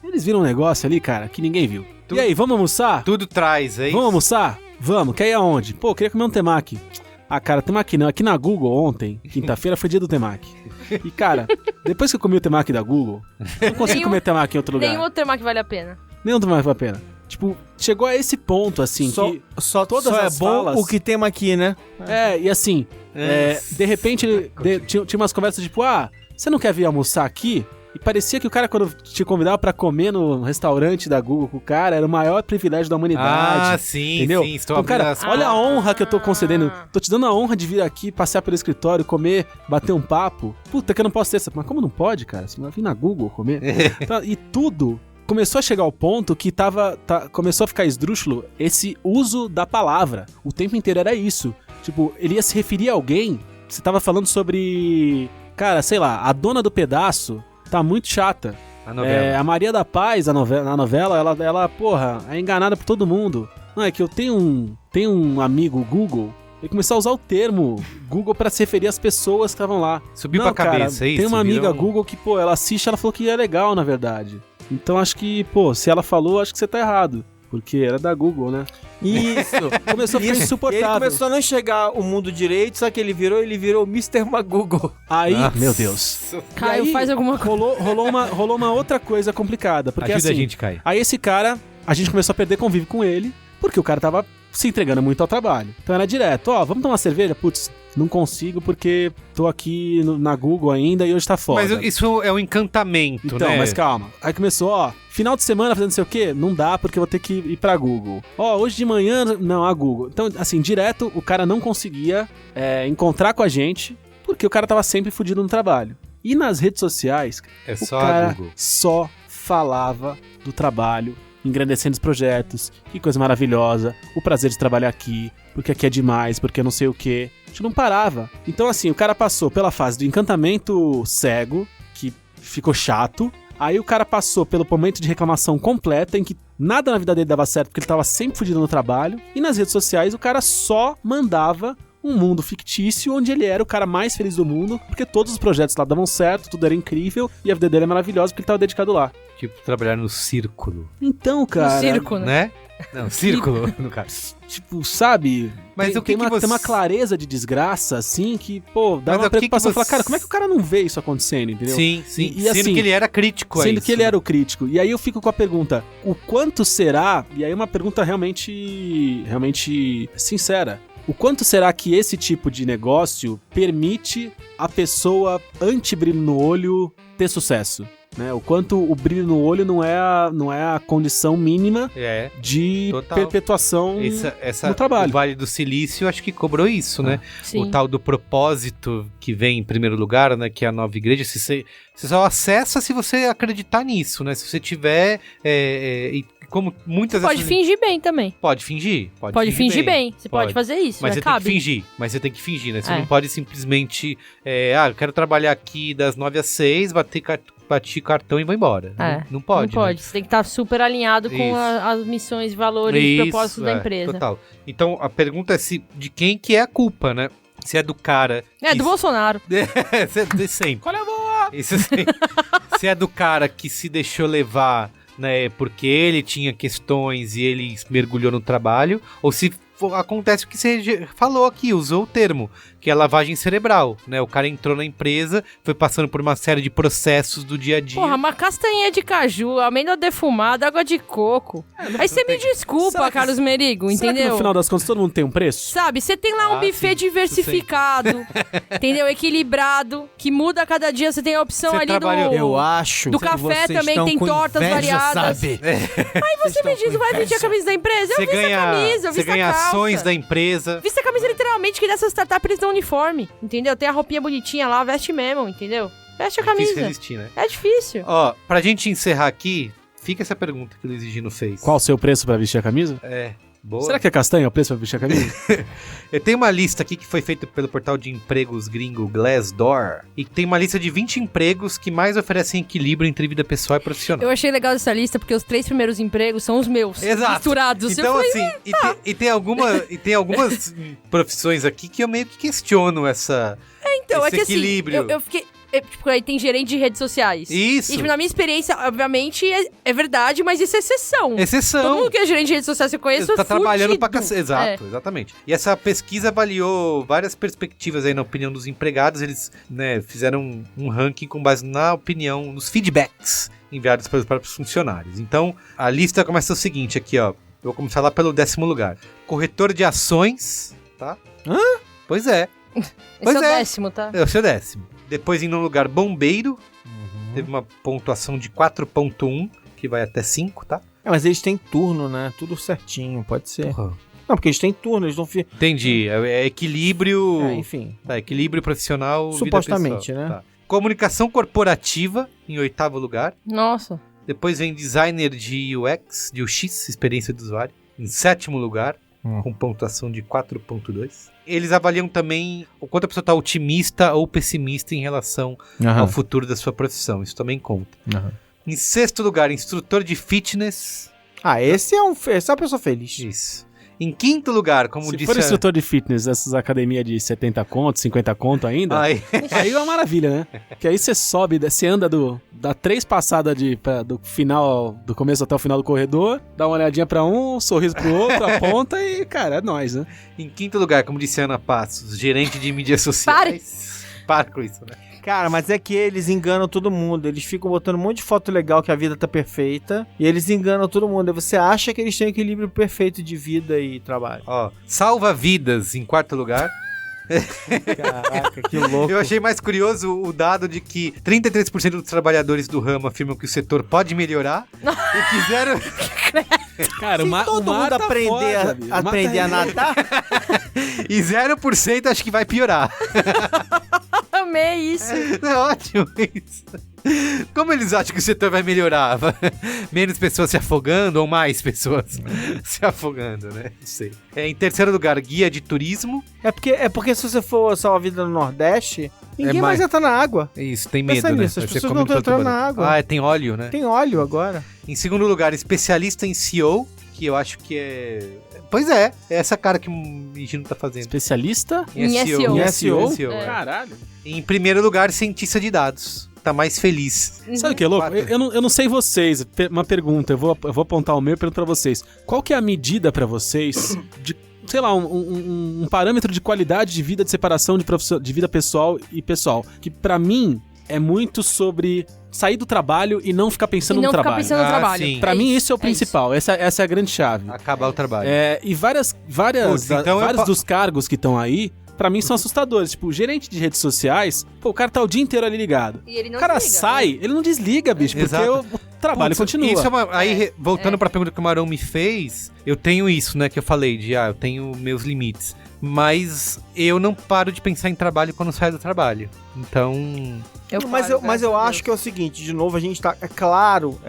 eles viram um negócio ali, cara, que ninguém viu. E aí, vamos almoçar? Tudo traz, é isso? Vamos almoçar? Vamos, quer ir aonde? Pô, eu queria comer um temaki. Ah, cara, temaki não. Aqui na Google ontem, quinta-feira, foi dia do temaki. E, cara, depois que eu comi o temaki da Google, eu não consigo comer temaki em outro lugar. Nenhum outro temaki vale a pena. Nenhum temaki vale a pena. Tipo, chegou a esse ponto, assim, que... Só todas é as bom falas- o que temos aqui, né? E assim, de repente, tinha umas conversas tipo, você não quer vir almoçar aqui? E parecia que o cara, quando te convidava pra comer no restaurante da Google com o cara, era o maior privilégio da humanidade. Ah, sim, entendeu? sim. Estou Então, abrindo cara, as olha a honra que eu tô concedendo. Ah. Tô te dando a honra de vir aqui, passear pelo escritório, comer, bater um papo. Puta, que eu não posso ter essa. Mas como não pode, cara? Você vai vir na Google comer. Então, e tudo começou a chegar ao ponto que começou a ficar esdrúxulo esse uso da palavra. O tempo inteiro era isso. Tipo, ele ia se referir a alguém. Você tava falando sobre... Cara, sei lá, a dona do pedaço tá muito chata. A novela. A Maria da Paz, na novela, ela, porra, é enganada por todo mundo. Não, é que eu tenho um amigo Google, ele começou a usar o termo Google pra se referir às pessoas que estavam lá. Subiu Não, pra cabeça, cara, é isso? tem uma amiga Virou um- Google que, pô, ela assiste, ela falou que é legal, na verdade. Então acho que, pô, se ela falou, acho que você tá errado. Porque era da Google, né? Isso. Começou a ficar Ele insuportável. começou a não enxergar o mundo direito, só que ele virou Mr. Magoogle. Aí, Nossa. meu Deus. Caio, E aí, faz alguma coisa. rolou uma outra coisa complicada. Porque Ajuda assim, a gente, Caio. aí esse cara, a gente começou a perder convívio com ele, porque o cara tava se entregando muito ao trabalho. Então era direto, vamos tomar uma cerveja? Putz, não consigo porque tô aqui na Google ainda e hoje tá foda. Mas isso é um encantamento, Então, né? mas calma. Aí começou, final de semana fazendo não sei o quê? Não dá porque eu vou ter que ir pra Google. Hoje de manhã, não, a Google. Então, assim, direto, o cara não conseguia encontrar com a gente porque o cara tava sempre fudido no trabalho. E nas redes sociais, É o só a cara Google. só falava do trabalho, engrandecendo os projetos, que coisa maravilhosa, o prazer de trabalhar aqui, porque aqui é demais, porque eu não sei o quê. A gente não parava. Então, assim, o cara passou pela fase do encantamento cego, que ficou chato. Aí o cara passou pelo momento de reclamação completa, em que nada na vida dele dava certo, porque ele tava sempre fudido no trabalho. E nas redes sociais, o cara só mandava um mundo fictício, onde ele era o cara mais feliz do mundo, porque todos os projetos lá davam certo, tudo era incrível, e a vida dele é maravilhosa, porque ele tava dedicado lá. Tipo, trabalhar no círculo, Então, cara... No circo, né? né? Não, círculo, no caso. Tipo, sabe? Mas tem, o que tem, que tem uma você- clareza de desgraça, assim, que, pô, dá Mas uma o que que preocupação. você- Falar, cara, como é que o cara não vê isso acontecendo, entendeu? Sim, sim. E, Sendo assim, que ele era crítico a Sendo isso. que ele era o crítico. E aí eu fico com a pergunta, o quanto será, e aí é uma pergunta realmente sincera, o quanto será que esse tipo de negócio permite a pessoa anti-brilho no olho ter sucesso? Né? O quanto o brilho no olho não é a condição mínima É. de Total. perpetuação Essa, no trabalho. O Vale do Silício, acho que cobrou isso, né? Sim. O tal do propósito que vem em primeiro lugar, né? Que é a nova igreja. Você só acessa se você acreditar nisso, né? Se você tiver... e como muitas Pode dessas- fingir bem também. Pode fingir. Pode fingir bem. Você pode fazer isso, Mas né? você Cabe. tem que fingir. Mas você tem que fingir, né? Você É. não pode simplesmente... eu quero trabalhar aqui das 9 às 6, bati cartão e vou embora. Não pode, Não né? pode. Você tem que estar super alinhado com Isso. as missões, valores e propósitos da empresa. Total. Então, a pergunta é de quem que é a culpa, né? Se é do cara... É, do Bolsonaro. de sempre. Qual é a boa? Isso sim. Se é do cara que se deixou levar, né, porque ele tinha questões e ele mergulhou no trabalho, ou se acontece o que você falou aqui, usou o termo, que é lavagem cerebral, né? O cara entrou na empresa, foi passando por uma série de processos do dia a dia. Porra, uma castanha de caju, amêndoa defumada, água de coco. Aí você me desculpa, Carlos Merigo, Será que entendeu? no final das contas todo mundo tem um preço? Sabe, você tem lá um buffet sim, diversificado, entendeu? Equilibrado, que muda a cada dia. Você tem a opção Você ali trabalhou- do... Eu acho Do que café vocês também estão tem com tortas inveja, variadas. sabe? Aí você me diz, vai vestir a camisa da empresa? Eu Você visto a camisa, eu você visto a ganha calça. ações da empresa. Vista a camisa literalmente, que nessas startups eles dão uniforme, entendeu? Tem a roupinha bonitinha lá, veste mesmo, entendeu? Veste a É difícil camisa. resistir, né? É difícil. Ó, pra gente encerrar aqui, fica essa pergunta que o Luiz Gino fez. Qual o seu preço pra vestir a camisa? É, boa. Será que é castanha o preço pra vestir a camisa? Eu tenho uma lista aqui que foi feita pelo portal de empregos gringo Glassdoor. E tem uma lista de 20 empregos que mais oferecem equilíbrio entre vida pessoal e profissional. Eu achei legal essa lista, porque os 3 primeiros empregos são os meus. Exato. Misturados. Então, eu falei, assim, e tem algumas profissões aqui que eu meio que questiono esse então, é que equilíbrio. assim, eu fiquei... tipo, aí tem gerente de redes sociais. Isso. E, tipo, na minha experiência, obviamente, é verdade, mas isso é exceção. Exceção. Todo mundo que é gerente de redes sociais que eu conheço Tá é trabalhando pra fudido. cacete. Exato, exatamente. E essa pesquisa avaliou várias perspectivas aí na opinião dos empregados. Eles, né, fizeram um ranking com base na opinião, nos feedbacks enviados pelos próprios funcionários. Então, a lista começa o seguinte aqui, ó. Eu vou começar lá pelo 10º lugar. Corretor de ações, tá? Hã? Pois é. Esse Pois é o é. 10º, tá? É o seu 10º. Depois, em um lugar, bombeiro. Teve uma pontuação de 4.1, que vai até 5, tá? É, mas eles têm turno, né? Tudo certinho, pode ser. Porra. Não, porque eles têm turno, eles não... Entendi. É equilíbrio... enfim. Tá, equilíbrio profissional, vida Supostamente, pessoal. né? Tá. Comunicação corporativa, em 8º lugar. Nossa. Depois vem designer de UX, de UX, experiência do usuário, em 7º lugar, com pontuação de 4.2. Eles avaliam também o quanto a pessoa está otimista ou pessimista em relação ao futuro da sua profissão. Isso também conta. Em 6º lugar, instrutor de fitness. Ah, esse é uma pessoa feliz. Isso. Em 5º lugar, como Se disse... for instrutor de fitness, essas academias de 70 conto, 50 conto ainda, Ai, aí é uma maravilha, né? Que aí você sobe, você anda dá 3 passadas do final, do começo até o final do corredor, dá uma olhadinha pra um sorriso pro outro, aponta e, cara, é nóis, né? em 5º lugar, como disse a Ana Passos, gerente de mídias sociais. Para com isso, né? Cara, mas é que eles enganam todo mundo. Eles ficam botando um monte de foto legal que a vida tá perfeita. E eles enganam todo mundo. Aí você acha que eles têm um equilíbrio perfeito de vida e trabalho. Ó, salva vidas em 4º lugar. Caraca, que louco. Eu achei mais curioso o dado de que 33% dos trabalhadores do ramo afirmam que o setor pode melhorar e que zero... Cara, Se todo mundo tá aprender a nadar, e 0% acho que vai piorar. Amei isso. É ótimo isso. Como eles acham que o setor vai melhorar? Menos pessoas se afogando ou mais pessoas se afogando, né? Não sei. Em 3º lugar, guia de turismo. é porque se você for salvar a vida no Nordeste, ninguém mais- mais entra na água. Isso, tem Pensa medo, né? nisso, as Vai ser pessoas comido não estão pelo entrando tubarão. na água. Ah, tem óleo, né? Tem óleo agora. Em 2º lugar, especialista em SEO, que eu acho que é... Pois é essa cara que o Gino tá fazendo. Especialista? Em SEO. Em SEO? É. Caralho. Em 1º lugar, cientista de dados. Tá mais feliz. Sabe o que é louco? 4. Eu não sei vocês. Uma pergunta, eu vou apontar o meu e pergunto pra vocês. Qual que é a medida pra vocês de, sei lá, um parâmetro de qualidade de vida, de separação de vida pessoal e pessoal? Que pra mim é muito sobre sair do trabalho e não ficar pensando E não no ficar trabalho. pensando no Ah, trabalho. sim. Pra mim isso é o isso. principal, essa é a grande chave. Acabar o trabalho. E vários Putz, então eu dos cargos que estão aí, pra mim são assustadores. Tipo, gerente de redes sociais, pô, o cara tá o dia inteiro ali ligado. E ele não O cara desliga. sai, ele não desliga, bicho, porque Exato. o trabalho Putz, continua. Isso é uma, aí, voltando pra pergunta que o Marão me fez, eu tenho isso, né, que eu falei, eu tenho meus limites. Mas eu não paro de pensar em trabalho quando saio do trabalho. Então... Mas eu acho que é o seguinte, de novo, a gente tá... É claro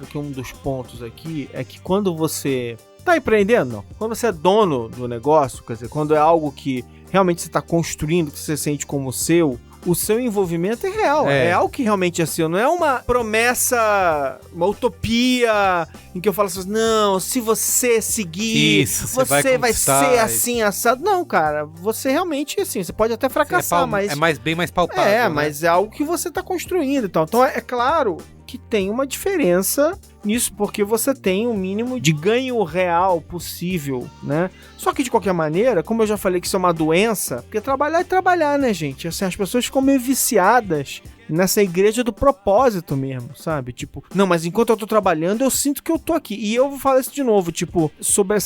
que um dos pontos aqui é que quando você tá empreendendo, não. Quando você é dono do negócio, quer dizer, quando é algo que realmente você tá construindo, que você sente como seu, o seu envolvimento é real. É algo que realmente é seu. Não é uma promessa, uma utopia em que eu falo assim, não, se você seguir, Isso, você vai conquistar ser assim, assado. Não, cara, você realmente, assim, você pode até fracassar, mas... É bem mais palpável, né? mas é algo que você tá construindo e tal. Então, é claro que tem uma diferença nisso, porque você tem um mínimo de ganho real possível, né? Só que de qualquer maneira, como eu já falei que isso é uma doença, porque trabalhar é trabalhar, né, gente? Assim, as pessoas ficam meio viciadas nessa igreja do propósito mesmo, sabe? Tipo, não, mas enquanto eu tô trabalhando, eu sinto que eu tô aqui. E eu vou falar isso de novo, tipo, sobre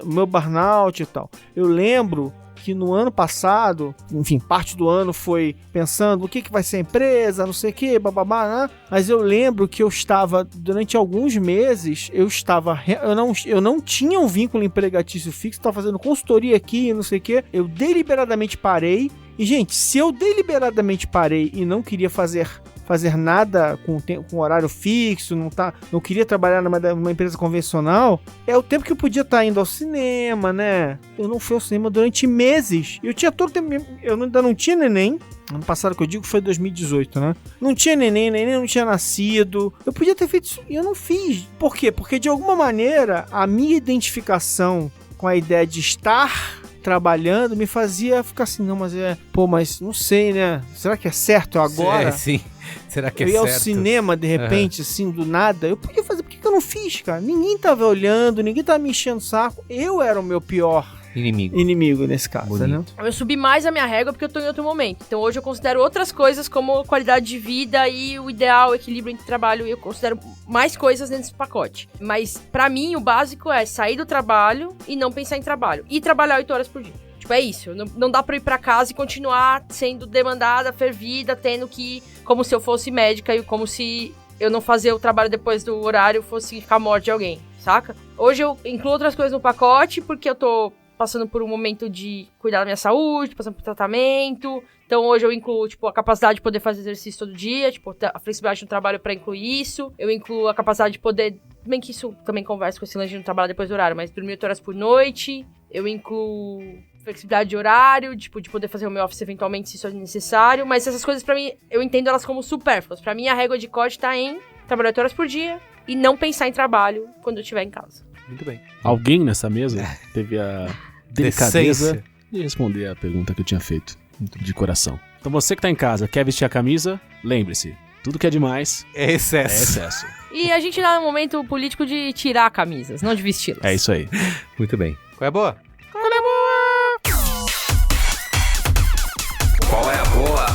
meu burnout e tal. Eu lembro que no ano passado, enfim, parte do ano foi pensando o que vai ser a empresa, não sei o que, bababá, né? Mas eu lembro que eu estava, durante alguns meses, eu não tinha um vínculo empregatício fixo, estava fazendo consultoria aqui, não sei o que, eu deliberadamente parei. E, gente, se eu deliberadamente parei e não queria fazer nada com horário fixo, não queria trabalhar numa empresa convencional, é o tempo que eu podia estar indo ao cinema, né? Eu não fui ao cinema durante meses. Eu tinha todo o tempo, eu ainda não tinha neném. Ano passado que eu digo foi 2018, né? Não tinha neném não tinha nascido. Eu podia ter feito isso e eu não fiz. Por quê? Porque de alguma maneira a minha identificação com a ideia de estar trabalhando me fazia ficar assim, não, mas não sei, né? Será que é certo agora? Sim. Será que é certo? Eu ia certo? ao cinema, de repente, assim, do nada. Eu podia fazer, por que eu não fiz, cara? Ninguém tava olhando, ninguém tava me enchendo o saco. Eu era o meu pior inimigo nesse caso, né? Eu subi mais a minha régua porque eu tô em outro momento. Então hoje eu considero outras coisas como qualidade de vida e o ideal, o equilíbrio entre trabalho. E eu considero mais coisas dentro desse pacote. Mas pra mim o básico é sair do trabalho e não pensar em trabalho. E trabalhar 8 horas por dia. Tipo, é isso. Não dá pra ir pra casa e continuar sendo demandada, fervida, tendo que... Como se eu fosse médica e como se eu não fazer o trabalho depois do horário fosse ficar morte de alguém, saca? Hoje eu incluo outras coisas no pacote porque eu tô passando por um momento de cuidar da minha saúde, passando por tratamento. Então hoje eu incluo, tipo, a capacidade de poder fazer exercício todo dia, tipo, a flexibilidade no trabalho pra incluir isso. Eu incluo a capacidade de poder, bem que isso também conversa com esse lance de não trabalhar depois do horário, mas dormir 8 horas por noite. Eu incluo flexibilidade de horário, tipo, de poder fazer home office eventualmente se isso é necessário. Mas essas coisas pra mim, eu entendo elas como supérfluas. Pra mim a régua de corte tá em trabalhar 8 horas por dia e não pensar em trabalho quando eu estiver em casa. Muito bem. Alguém nessa mesa teve a delicadeza de responder a pergunta que eu tinha feito de coração. Então você que tá em casa, quer vestir a camisa, lembre-se, tudo que é demais é excesso. É excesso. E a gente tá no momento político de tirar camisas, não de vesti-las. É isso aí. Muito bem. Qual é a boa? Qual é a boa?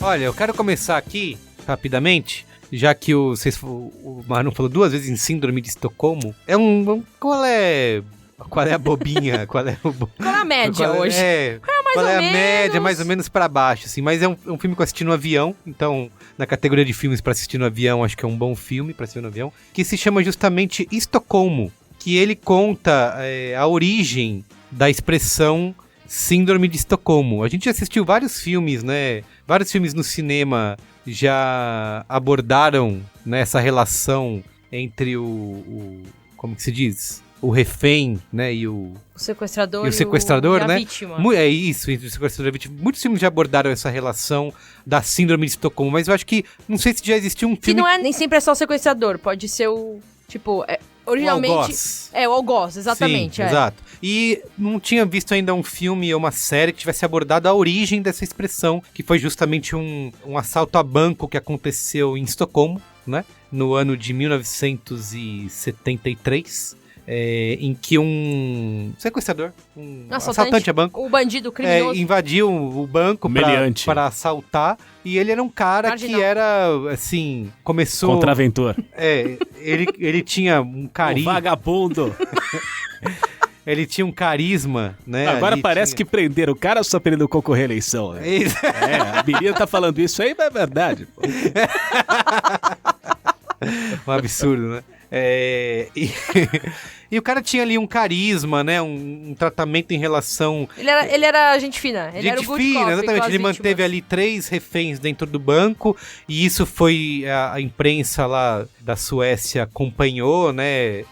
Olha, eu quero começar aqui, rapidamente, já que o Manu falou 2 vezes em síndrome de Estocolmo. Qual é a bobinha? Qual é a média hoje? Qual é a média, mais ou menos pra baixo, assim. Mas é um filme que eu assisti no avião, então, na categoria de filmes pra assistir no avião, acho que é um bom filme pra assistir no avião, que se chama justamente Estocolmo, que ele conta a origem da expressão Síndrome de Estocolmo. A gente assistiu vários filmes, né? Vários filmes no cinema já abordaram, né, essa relação entre como que se diz? O refém, né, e o sequestrador, e a né? vítima. É isso, entre o sequestrador e a vítima. Muitos filmes já abordaram essa relação da síndrome de Estocolmo, mas eu acho que, não sei se já existiu um filme... Que nem sempre é só o sequestrador, pode ser originalmente... O algoz. O algoz, exatamente. Sim, exato. E não tinha visto ainda um filme ou uma série que tivesse abordado a origem dessa expressão, que foi justamente um assalto a banco que aconteceu em Estocolmo, né? No ano de 1973. Em que um sequestrador, um assaltante a banco, o bandido criminoso, invadiu o banco para assaltar, e ele era um cara marginal, que era, assim, começou... Contraventor. Ele tinha um carisma... O vagabundo. Ele tinha um carisma, né? Agora parece que prenderam o cara só pra ele não concorrer à eleição, né? A menina tá falando isso aí, mas é verdade. Um absurdo, né? E o cara tinha ali um carisma, né? Um tratamento em relação... Ele era gente fina. Ele era o good cop, exatamente. Ele manteve ali 3 reféns dentro do banco, e isso foi... A imprensa lá da Suécia acompanhou, né?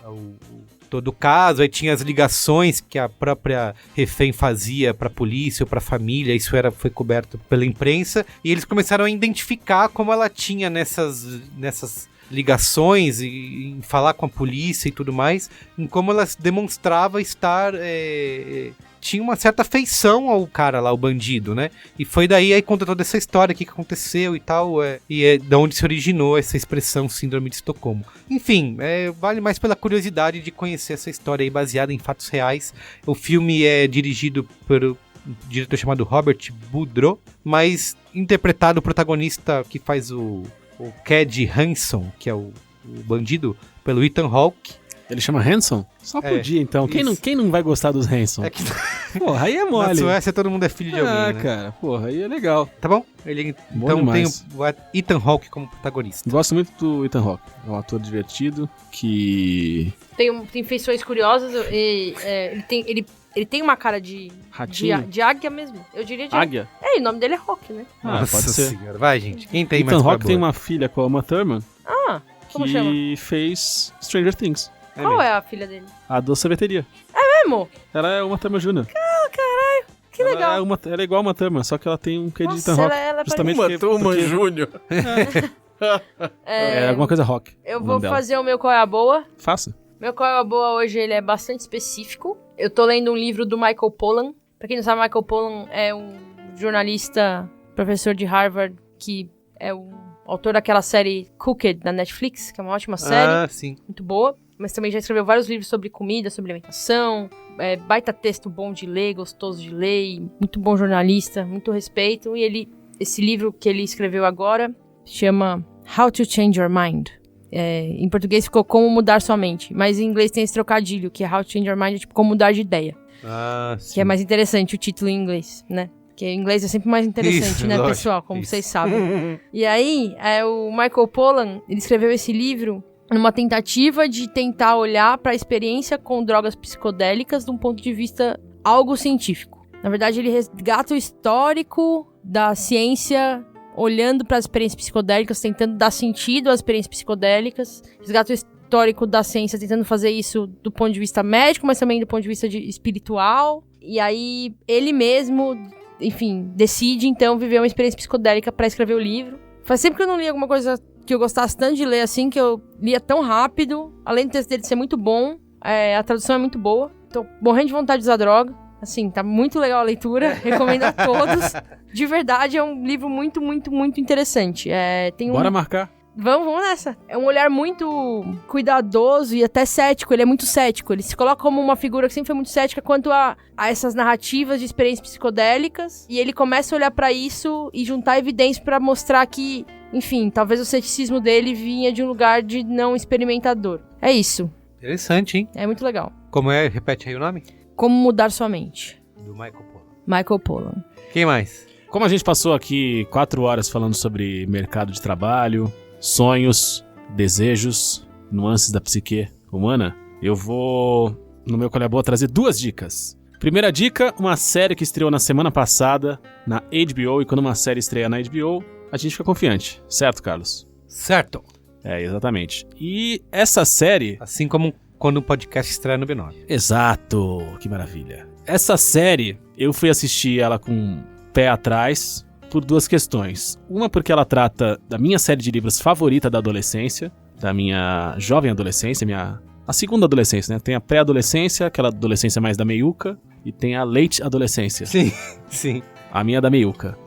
Todo o caso. Aí tinha as ligações que a própria refém fazia pra polícia ou pra família. Isso foi coberto pela imprensa. E eles começaram a identificar como ela tinha nessas ligações e em falar com a polícia e tudo mais, em como ela demonstrava estar... tinha uma certa afeição ao cara lá, o bandido, né? E foi daí, aí conta toda essa história, o que aconteceu e tal, e é de onde se originou essa expressão síndrome de Estocolmo. Enfim, vale mais pela curiosidade de conhecer essa história aí, baseada em fatos reais. O filme é dirigido por um diretor chamado Robert Boudreau, mas interpretado o protagonista que faz o Cad Hanson, que é o bandido, pelo Ethan Hawke. Ele chama Hanson? Só podia, então. Quem não vai gostar dos Hanson? É que... Porra, aí é mole. Na Suécia todo mundo é filho de alguém, né? Cara, porra, aí é legal. Tá bom? Então demais. tem o Ethan Hawke como protagonista. Gosto muito do Ethan Hawke. É um ator divertido que... Tem feições curiosas e ele tem uma cara de... Ratinho? De águia mesmo. Eu diria de Águia? E o nome dele é Hawke, né? Nossa pode ser. senhora. Vai, gente. Quem tem mais Ethan pra Hawke tem boa? uma filha com a Uma Thurman Como que chama? fez Stranger Things. Qual é a filha dele? A do Sorveteria. Mesmo? Ela é uma Thurman Jr. Que legal. Ela é igual a Uma Thurman, só que ela tem um quê de Ethan Nossa, Hawke. ela é Justamente parecida. porque Júnior. é alguma coisa rock. Eu o vou nome dela. fazer o meu Qual é a Boa. Faça. Meu Qual é a Boa hoje, ele é bastante específico. Eu tô lendo um livro do Michael Pollan. Pra quem não sabe, Michael Pollan é um jornalista, professor de Harvard, que é o autor daquela série Cooked, na Netflix, que é uma ótima série. Ah, sim. Muito boa. Mas também já escreveu vários livros sobre comida, sobre alimentação. Baita texto bom de ler, gostoso de ler. E muito bom jornalista, muito respeito. E esse livro que ele escreveu agora chama How to Change Your Mind. Em português ficou Como Mudar Sua Mente. Mas em inglês tem esse trocadilho, que é How to Change Your Mind, tipo Como Mudar de Ideia. Ah, sim. Que é mais interessante o título em inglês, né? Porque em inglês é sempre mais interessante, Isso, né, lógico, pessoal? Como isso. vocês sabem. E aí, o Michael Pollan, ele escreveu esse livro numa tentativa de tentar olhar para a experiência com drogas psicodélicas de um ponto de vista algo científico. Na verdade, ele resgata o histórico da ciência olhando para as experiências psicodélicas, tentando dar sentido às experiências psicodélicas, resgata o histórico da ciência tentando fazer isso do ponto de vista médico, mas também do ponto de vista espiritual. E aí, ele mesmo, enfim, decide então viver uma experiência psicodélica para escrever o livro. Faz sempre que eu não li alguma coisa que eu gostasse tanto de ler assim, que eu lia tão rápido, além do texto dele ser muito bom, a tradução é muito boa. Tô morrendo de vontade de usar droga. Assim, tá muito legal a leitura, recomendo a todos. De verdade, é um livro muito, muito, muito interessante. Bora marcar. Vamos nessa. É um olhar muito cuidadoso e até cético. Ele é muito cético. Ele se coloca como uma figura que sempre foi muito cética quanto a essas narrativas de experiências psicodélicas. E ele começa a olhar pra isso e juntar evidências pra mostrar que, enfim, talvez o ceticismo dele vinha de um lugar de não experimentador. É isso. Interessante, hein? É muito legal. Como é? Repete aí o nome? Como Mudar Sua Mente. Do Michael Pollan. Michael Pollan. Quem mais? Como a gente passou aqui 4 horas falando sobre mercado de trabalho, sonhos, desejos, nuances da psique humana, eu vou, no meu Qual é a Boa, trazer 2 dicas. Primeira dica, uma série que estreou na semana passada na HBO, e quando uma série estreia na HBO, a gente fica confiante, certo, Carlos? Certo. Exatamente. E essa série... Assim como quando um podcast estreia no B9. Exato, que maravilha. Essa série, eu fui assistir ela com um pé atrás por 2 questões. Uma porque ela trata da minha série de livros favorita da adolescência, da minha jovem adolescência, a segunda adolescência, né? Tem a pré-adolescência, aquela adolescência mais da meiuca, e tem a late adolescência. Sim, sim. A minha da meiuca.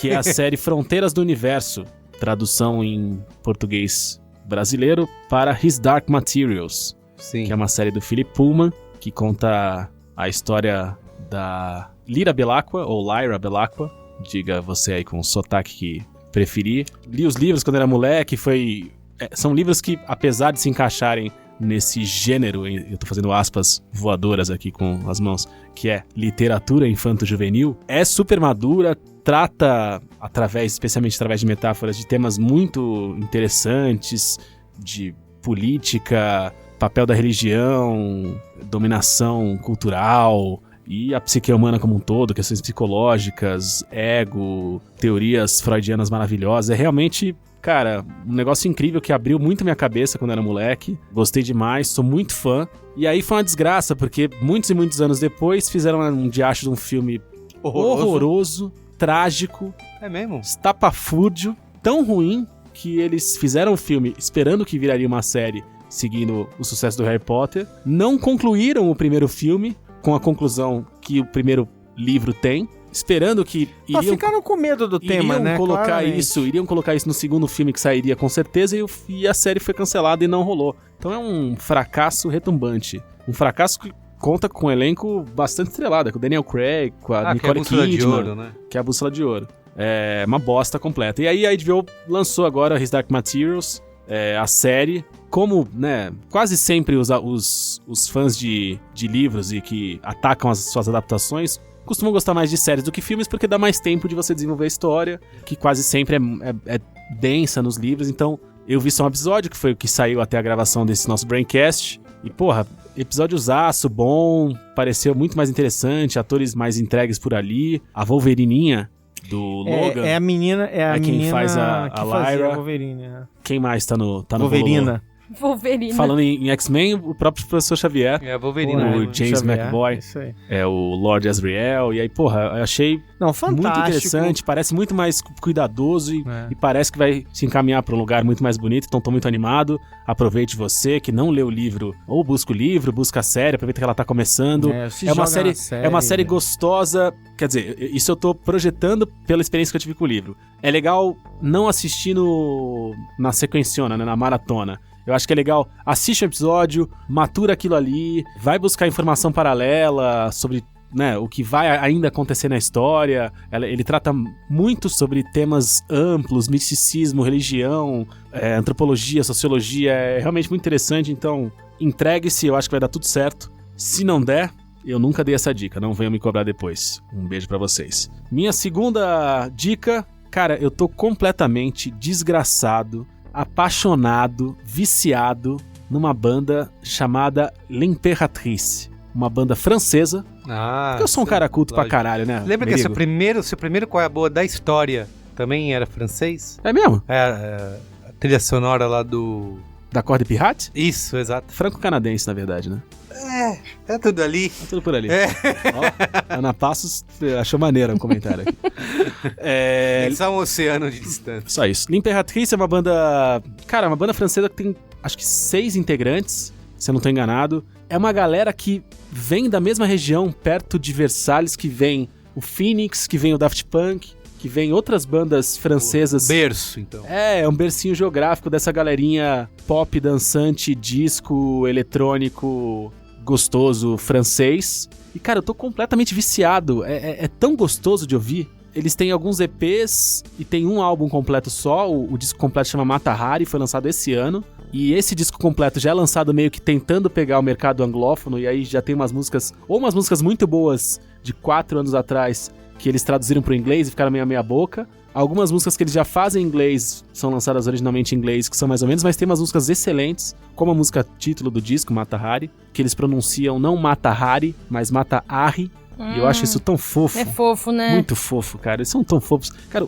Que é a série Fronteiras do Universo, tradução em português brasileiro para His Dark Materials. Sim. Que é uma série do Philip Pullman, que conta a história da Lyra Belacqua, ou Lyra Belacqua, diga você aí com o sotaque que preferir. Li os livros quando era moleque, são livros que, apesar de se encaixarem nesse gênero, eu tô fazendo aspas voadoras aqui com as mãos, que é literatura infanto-juvenil, é super madura, trata, especialmente através de metáforas, de temas muito interessantes, de política, papel da religião, dominação cultural e a psique humana como um todo, questões psicológicas, ego, teorias freudianas maravilhosas. É realmente, cara, um negócio incrível que abriu muito minha cabeça quando era moleque. Gostei demais, sou muito fã. E aí foi uma desgraça, porque muitos e muitos anos depois fizeram um diacho de um filme horroroso, trágico, É mesmo? estapafúrdio, tão ruim que eles fizeram o filme esperando que viraria uma série seguindo o sucesso do Harry Potter, não concluíram o primeiro filme com a conclusão que o primeiro livro tem, esperando que ficaram com medo do tema, né? Iriam colocar isso no segundo filme que sairia com certeza e a série foi cancelada e não rolou. Então é um fracasso retumbante. Um fracasso que conta com um elenco bastante estrelado, com o Daniel Craig, com a Nicole Kidman, de ouro, né? Que é a Bússola de Ouro. É uma bosta completa. E aí a HBO lançou agora His Dark Materials, a série. Como, né, quase sempre os fãs de livros e que atacam as suas adaptações costumam gostar mais de séries do que filmes porque dá mais tempo de você desenvolver a história, que quase sempre é densa nos livros. Então, eu vi só um episódio, que foi o que saiu até a gravação desse nosso Braincast. E, porra, episódiozaço, bom, pareceu muito mais interessante, atores mais entregues por ali. A Wolverininha do Logan. É a menina quem faz a Lyra. A Wolverine, né? Quem mais tá no Wolverina. Wolverine. Falando em X-Men, o próprio Professor Xavier. É a Wolverine. O James McAvoy. Isso aí. É o Lord Asriel. E aí, porra, eu achei fantástico. muito interessante. Parece muito mais cuidadoso e parece que vai se encaminhar pra um lugar muito mais bonito. Então tô muito animado. Aproveite você que não lê o livro, ou busca o livro, busca a série, aproveita que ela tá começando. É uma série gostosa. Quer dizer, isso eu tô projetando pela experiência que eu tive com o livro. É legal não assistir na sequenciona, né, na maratona. Eu acho que é legal, assiste o episódio, matura aquilo ali, vai buscar informação paralela sobre, né, o que vai ainda acontecer na história. Ele trata muito sobre temas amplos, misticismo, religião, antropologia, sociologia. É realmente muito interessante, então entregue-se, eu acho que vai dar tudo certo. Se não der, eu nunca dei essa dica, não venham me cobrar depois. Um beijo pra vocês. Minha segunda dica, cara, eu tô completamente desgraçado, apaixonado, viciado numa banda chamada L'Impératrice, uma banda francesa. Porque eu sou um cara culto pra caralho, né? Lembra que seu primeiro Qual é a Boa da história também era francês? É mesmo? A trilha sonora lá da Acorde Pirate? Isso, exato. Franco-canadense, na verdade, né? É tudo ali. É tudo por ali. Ó, Ana Passos achou maneiro o comentário aqui. Só um oceano de distância. Só isso. L'Impératrice é uma banda... Cara, uma banda francesa que tem, acho que 6 integrantes, se eu não tô enganado. É uma galera que vem da mesma região, perto de Versalhes, que vem o Phoenix, que vem o Daft Punk, que vem outras bandas francesas. Berço, então. É um bercinho geográfico dessa galerinha pop, dançante, disco, eletrônico, gostoso, francês. E, cara, eu tô completamente viciado. É tão gostoso de ouvir. Eles têm alguns EPs e tem um álbum completo só. O disco completo chama Mata Hari, foi lançado esse ano. E esse disco completo já é lançado meio que tentando pegar o mercado anglófono. E aí já tem umas músicas muito boas de 4 anos atrás, que eles traduziram pro inglês e ficaram meia boca. Algumas músicas que eles já fazem em inglês são lançadas originalmente em inglês, que são mais ou menos, mas tem umas músicas excelentes, como a música título do disco, Mata Hari, que eles pronunciam não Mata Hari, mas Mata Hari. E eu acho isso tão fofo. É fofo, né? Muito fofo, cara. Eles são tão fofos. Cara,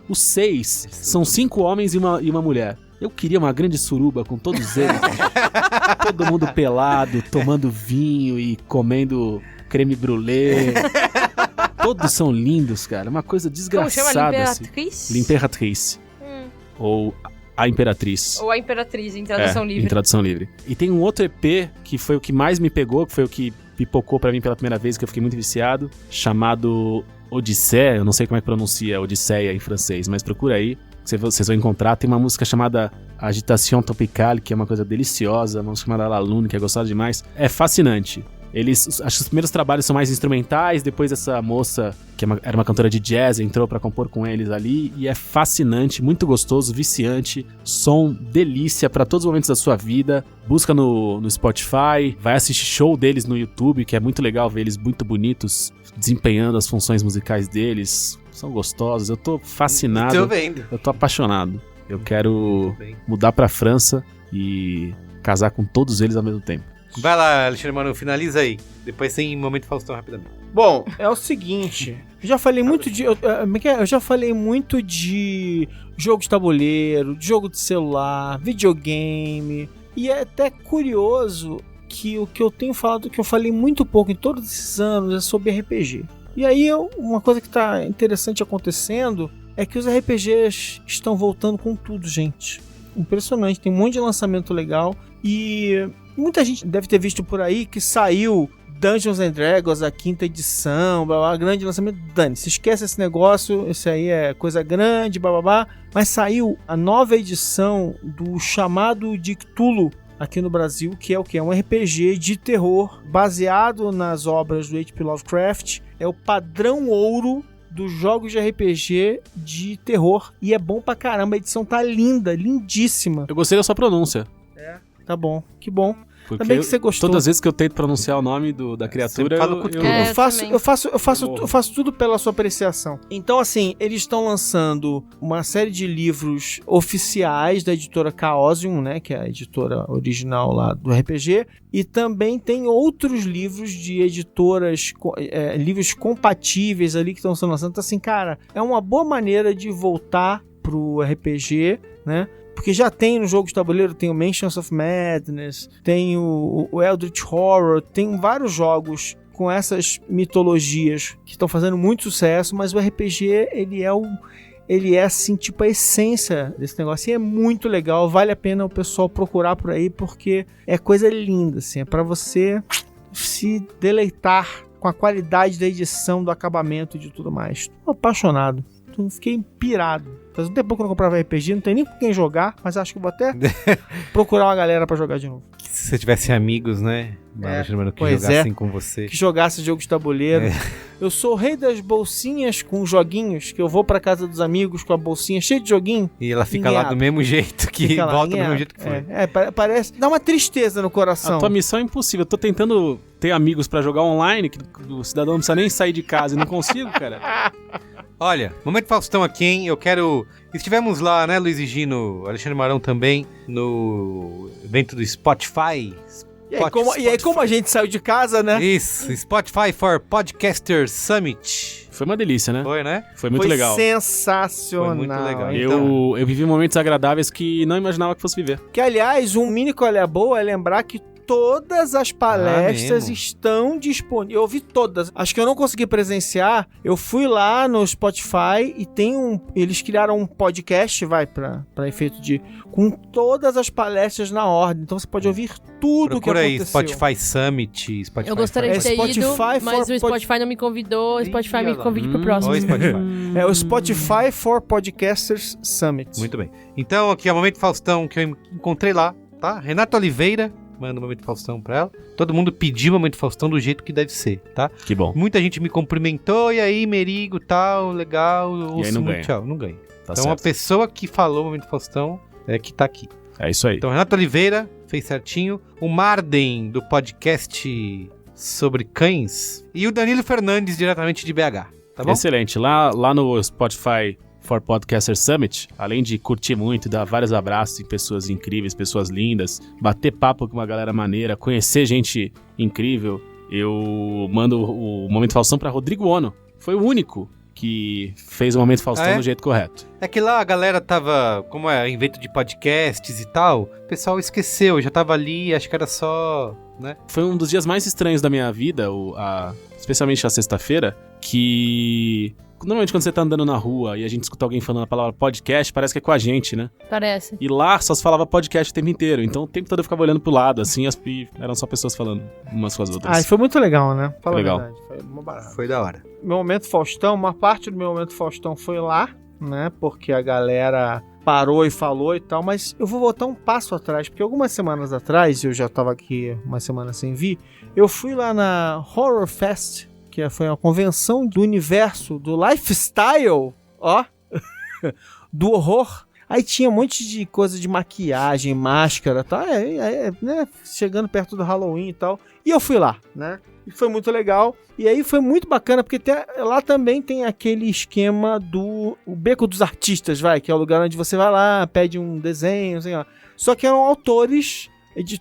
os 6 são 5 homens e uma mulher. Eu queria uma grande suruba com todos eles. Todo mundo pelado, tomando vinho e comendo creme brulee. Todos são lindos, cara. Uma coisa desgraçada. Como chama? L'Impératrice? L'Impératrice. Ou A Imperatriz. Ou A Imperatriz, em tradução livre. Em tradução livre. E tem um outro EP que foi o que mais me pegou, que foi o que pipocou pra mim pela primeira vez, que eu fiquei muito viciado, chamado Odisseia. Eu não sei como é que pronuncia Odisseia em francês, mas procura aí, que vocês vão encontrar. Tem uma música chamada Agitation Tropicale, que é uma coisa deliciosa, uma música chamada La Lune, que é gostada demais. É fascinante. Acho que os primeiros trabalhos são mais instrumentais, depois essa moça, que era uma cantora de jazz, entrou pra compor com eles ali, e é fascinante, muito gostoso, viciante, som delícia pra todos os momentos da sua vida. Busca no Spotify, vai assistir show deles no YouTube, que é muito legal ver eles muito bonitos, desempenhando as funções musicais deles. São gostosos, eu tô fascinado, Tô vendo. Eu tô apaixonado. Eu quero mudar pra França e casar com todos eles ao mesmo tempo. Vai lá, Alexandre Manu, finaliza aí. Depois tem Momento Faustão rapidamente. Bom, é o seguinte, eu já falei muito de jogo de tabuleiro, de jogo de celular, videogame, e é até curioso que o que eu tenho falado, que eu falei muito pouco em todos esses anos, é sobre RPG. E aí, uma coisa que tá interessante acontecendo é que os RPGs estão voltando com tudo, gente. Impressionante, tem um monte de lançamento legal e muita gente deve ter visto por aí que saiu Dungeons and Dragons, a 5ª edição, blá, blá, grande lançamento. Dane-se, esquece esse negócio, isso aí é coisa grande, blá, blá, blá. Mas saiu a nova edição do chamado de Cthulhu aqui no Brasil, que é o que? É um RPG de terror baseado nas obras do H.P. Lovecraft. É o padrão ouro dos jogos de RPG de terror. E é bom pra caramba, a edição tá linda, lindíssima. Eu gostei da sua pronúncia. Tá bom, que bom. Porque Também que você gostou. Todas as vezes que eu tento pronunciar o nome da criatura, Eu faço tudo pela sua apreciação. Então, assim, eles estão lançando uma série de livros oficiais da editora Chaosium, né, que é a editora original lá do RPG, e também tem outros livros de editoras, livros compatíveis ali que estão sendo lançados. Então, assim, cara, é uma boa maneira de voltar pro RPG, né? Porque já tem no jogo de tabuleiro, tem o Mansions of Madness, tem o Eldritch Horror, tem vários jogos com essas mitologias que estão fazendo muito sucesso, mas o RPG, ele é assim, tipo a essência desse negócio, e é muito legal, vale a pena o pessoal procurar por aí, porque é coisa linda, assim, é pra você se deleitar com a qualidade da edição, do acabamento e de tudo mais. Tô apaixonado. Fiquei pirado. Faz um tempo que eu não comprava RPG, não tem nem com quem jogar, mas acho que vou até procurar uma galera pra jogar de novo. Se você tivesse amigos, né? Que jogassem com você. Que jogasse jogo de tabuleiro. Eu sou o rei das bolsinhas com joguinhos, que eu vou pra casa dos amigos com a bolsinha cheia de joguinho. E ela fica lá do mesmo jeito que volta do mesmo jeito que foi. Parece. Dá uma tristeza no coração. A tua missão é impossível. Eu tô tentando ter amigos pra jogar online, que o cidadão não precisa nem sair de casa e não consigo, cara. Olha, Momento Faustão aqui, hein? Eu quero... Estivemos lá, né, Luiz e Gino, Alexandre Marão também, no evento do Spotify. E aí, como a gente saiu de casa, né? Isso, Spotify for Podcasters Summit. Foi uma delícia, né? Foi, né? Foi muito legal. Sensacional. Foi muito legal. Então... Eu vivi momentos agradáveis que não imaginava que fosse viver. Que, aliás, um mini colher boa é lembrar que todas as palestras estão disponíveis. Eu ouvi todas. Acho que eu não consegui presenciar. Eu fui lá no Spotify e eles criaram um podcast, pra efeito com todas as palestras na ordem. Então você pode ouvir tudo o que aconteceu. Procura aí, Spotify Summit, Spotify. Eu gostaria de ter ido, mas o Spotify não me convidou. O Spotify me convide pro próximo. É o Spotify for Podcasters Summit. Muito bem. Então, aqui é o Momento Faustão que eu encontrei lá, tá? Renata Oliveira. Manda o Momento Faustão pra ela. Todo mundo pediu o Momento Faustão do jeito que deve ser, tá? Que bom. Muita gente me cumprimentou, e aí, Merigo, tal, legal. E aí não ganha. Tchau, não ganha. Tá então, certo. a pessoa que falou o Momento Faustão é que tá aqui. É isso aí. Então, Renato Oliveira fez certinho. O Marden, do podcast sobre cães. E o Danilo Fernandes, diretamente de BH. Tá bom? Excelente. Lá no Spotify for Podcaster Summit, além de curtir muito, dar vários abraços em pessoas incríveis, pessoas lindas, bater papo com uma galera maneira, conhecer gente incrível, eu mando o Momento Faustão pra Rodrigo Ono. Foi o único que fez o Momento Faustão do jeito correto. É que lá a galera tava, como é, evento de podcasts e tal, o pessoal esqueceu, já tava ali, acho que era só, né? Foi um dos dias mais estranhos da minha vida, especialmente a sexta-feira, que... Normalmente quando você tá andando na rua e a gente escuta alguém falando a palavra podcast, parece que é com a gente, né? Parece. E lá só se falava podcast o tempo inteiro. Então o tempo todo eu ficava olhando pro lado, assim, e eram só pessoas falando umas com as outras. Ah, e foi muito legal, né? Fala legal. A verdade. Foi uma barata. Foi da hora. Meu Momento Faustão, uma parte do meu Momento Faustão foi lá, né? Porque a galera parou e falou e tal, mas eu vou voltar um passo atrás, porque algumas semanas atrás, eu já tava aqui uma semana sem vir, eu fui lá na Horror Fest, que foi uma convenção do universo, do lifestyle, do horror. Aí tinha um monte de coisa de maquiagem, máscara, tá? Né? Chegando perto do Halloween e tal. E eu fui lá, né? E foi muito legal. E aí foi muito bacana, porque lá também tem aquele esquema do Beco dos Artistas, que é o lugar onde você vai lá, pede um desenho, assim, ó. Só que eram autores...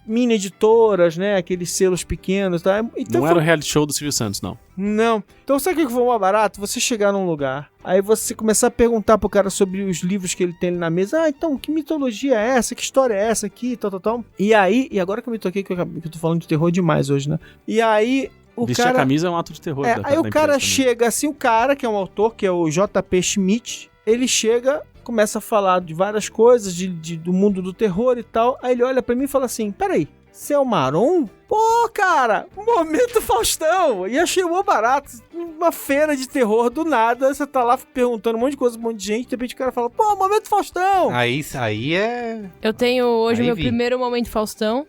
mini editoras, né? Aqueles selos pequenos, tá? Então, não era o reality show do Silvio Santos, não. Não. Então sabe o que foi mais barato? Você chegar num lugar, aí você começar a perguntar pro cara sobre os livros que ele tem ali na mesa. Ah, então, que mitologia é essa? Que história é essa aqui? Tal. E aí, e agora que eu me toquei, que eu tô falando de terror demais hoje, né? E aí... Vestir a camisa é um ato de terror. Aí o cara chega assim, o cara que é um autor, que é o J.P. Schmidt, ele chega, começa a falar de várias coisas, do mundo do terror e tal. Aí ele olha pra mim e fala assim, peraí, você é o Maron? Pô, cara, Momento Faustão! E achei mó barato. Uma feira de terror do nada, você tá lá perguntando um monte de coisa pra um monte de gente, de repente o cara fala, pô, Momento Faustão! Aí é... Eu tenho hoje Aí meu vi. primeiro Momento Faustão.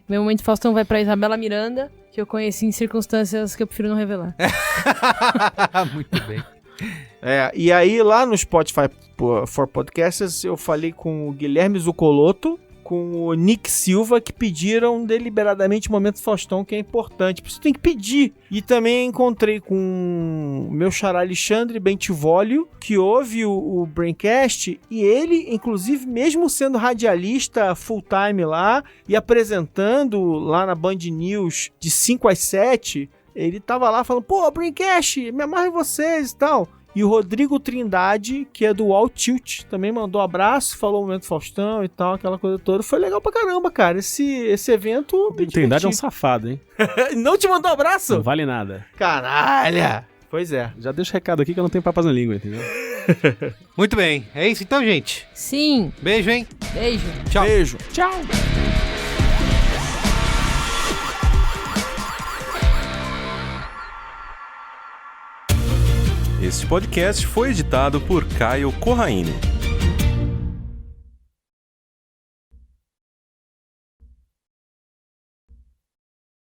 Meu Momento Faustão vai pra Isabela Miranda, que eu conheci em circunstâncias que eu prefiro não revelar. Muito bem. E aí lá no Spotify for Podcasters eu falei com o Guilherme Zucoloto, com o Nick Silva, que pediram deliberadamente o Momento Faustão, que é importante. Você tem que pedir. E também encontrei com o meu xará Alexandre Bentivolio, que ouve o Braincast, e ele, inclusive, mesmo sendo radialista full-time lá, e apresentando lá na Band News de 5 às 7, ele tava lá falando, pô, Braincast, me amarro em vocês e tal. E o Rodrigo Trindade, que é do All Tilt, também mandou um abraço, falou o Momento Faustão e tal, aquela coisa toda. Foi legal pra caramba, cara. Esse evento... O Trindade é um safado, hein? Não te mandou abraço? Não vale nada. Caralho! Pois é. Já deixa o recado aqui que eu não tenho papas na língua, entendeu? Muito bem. É isso então, gente. Sim. Beijo, hein? Beijo. Tchau. Beijo. Tchau. Este podcast foi editado por Caio Corraine.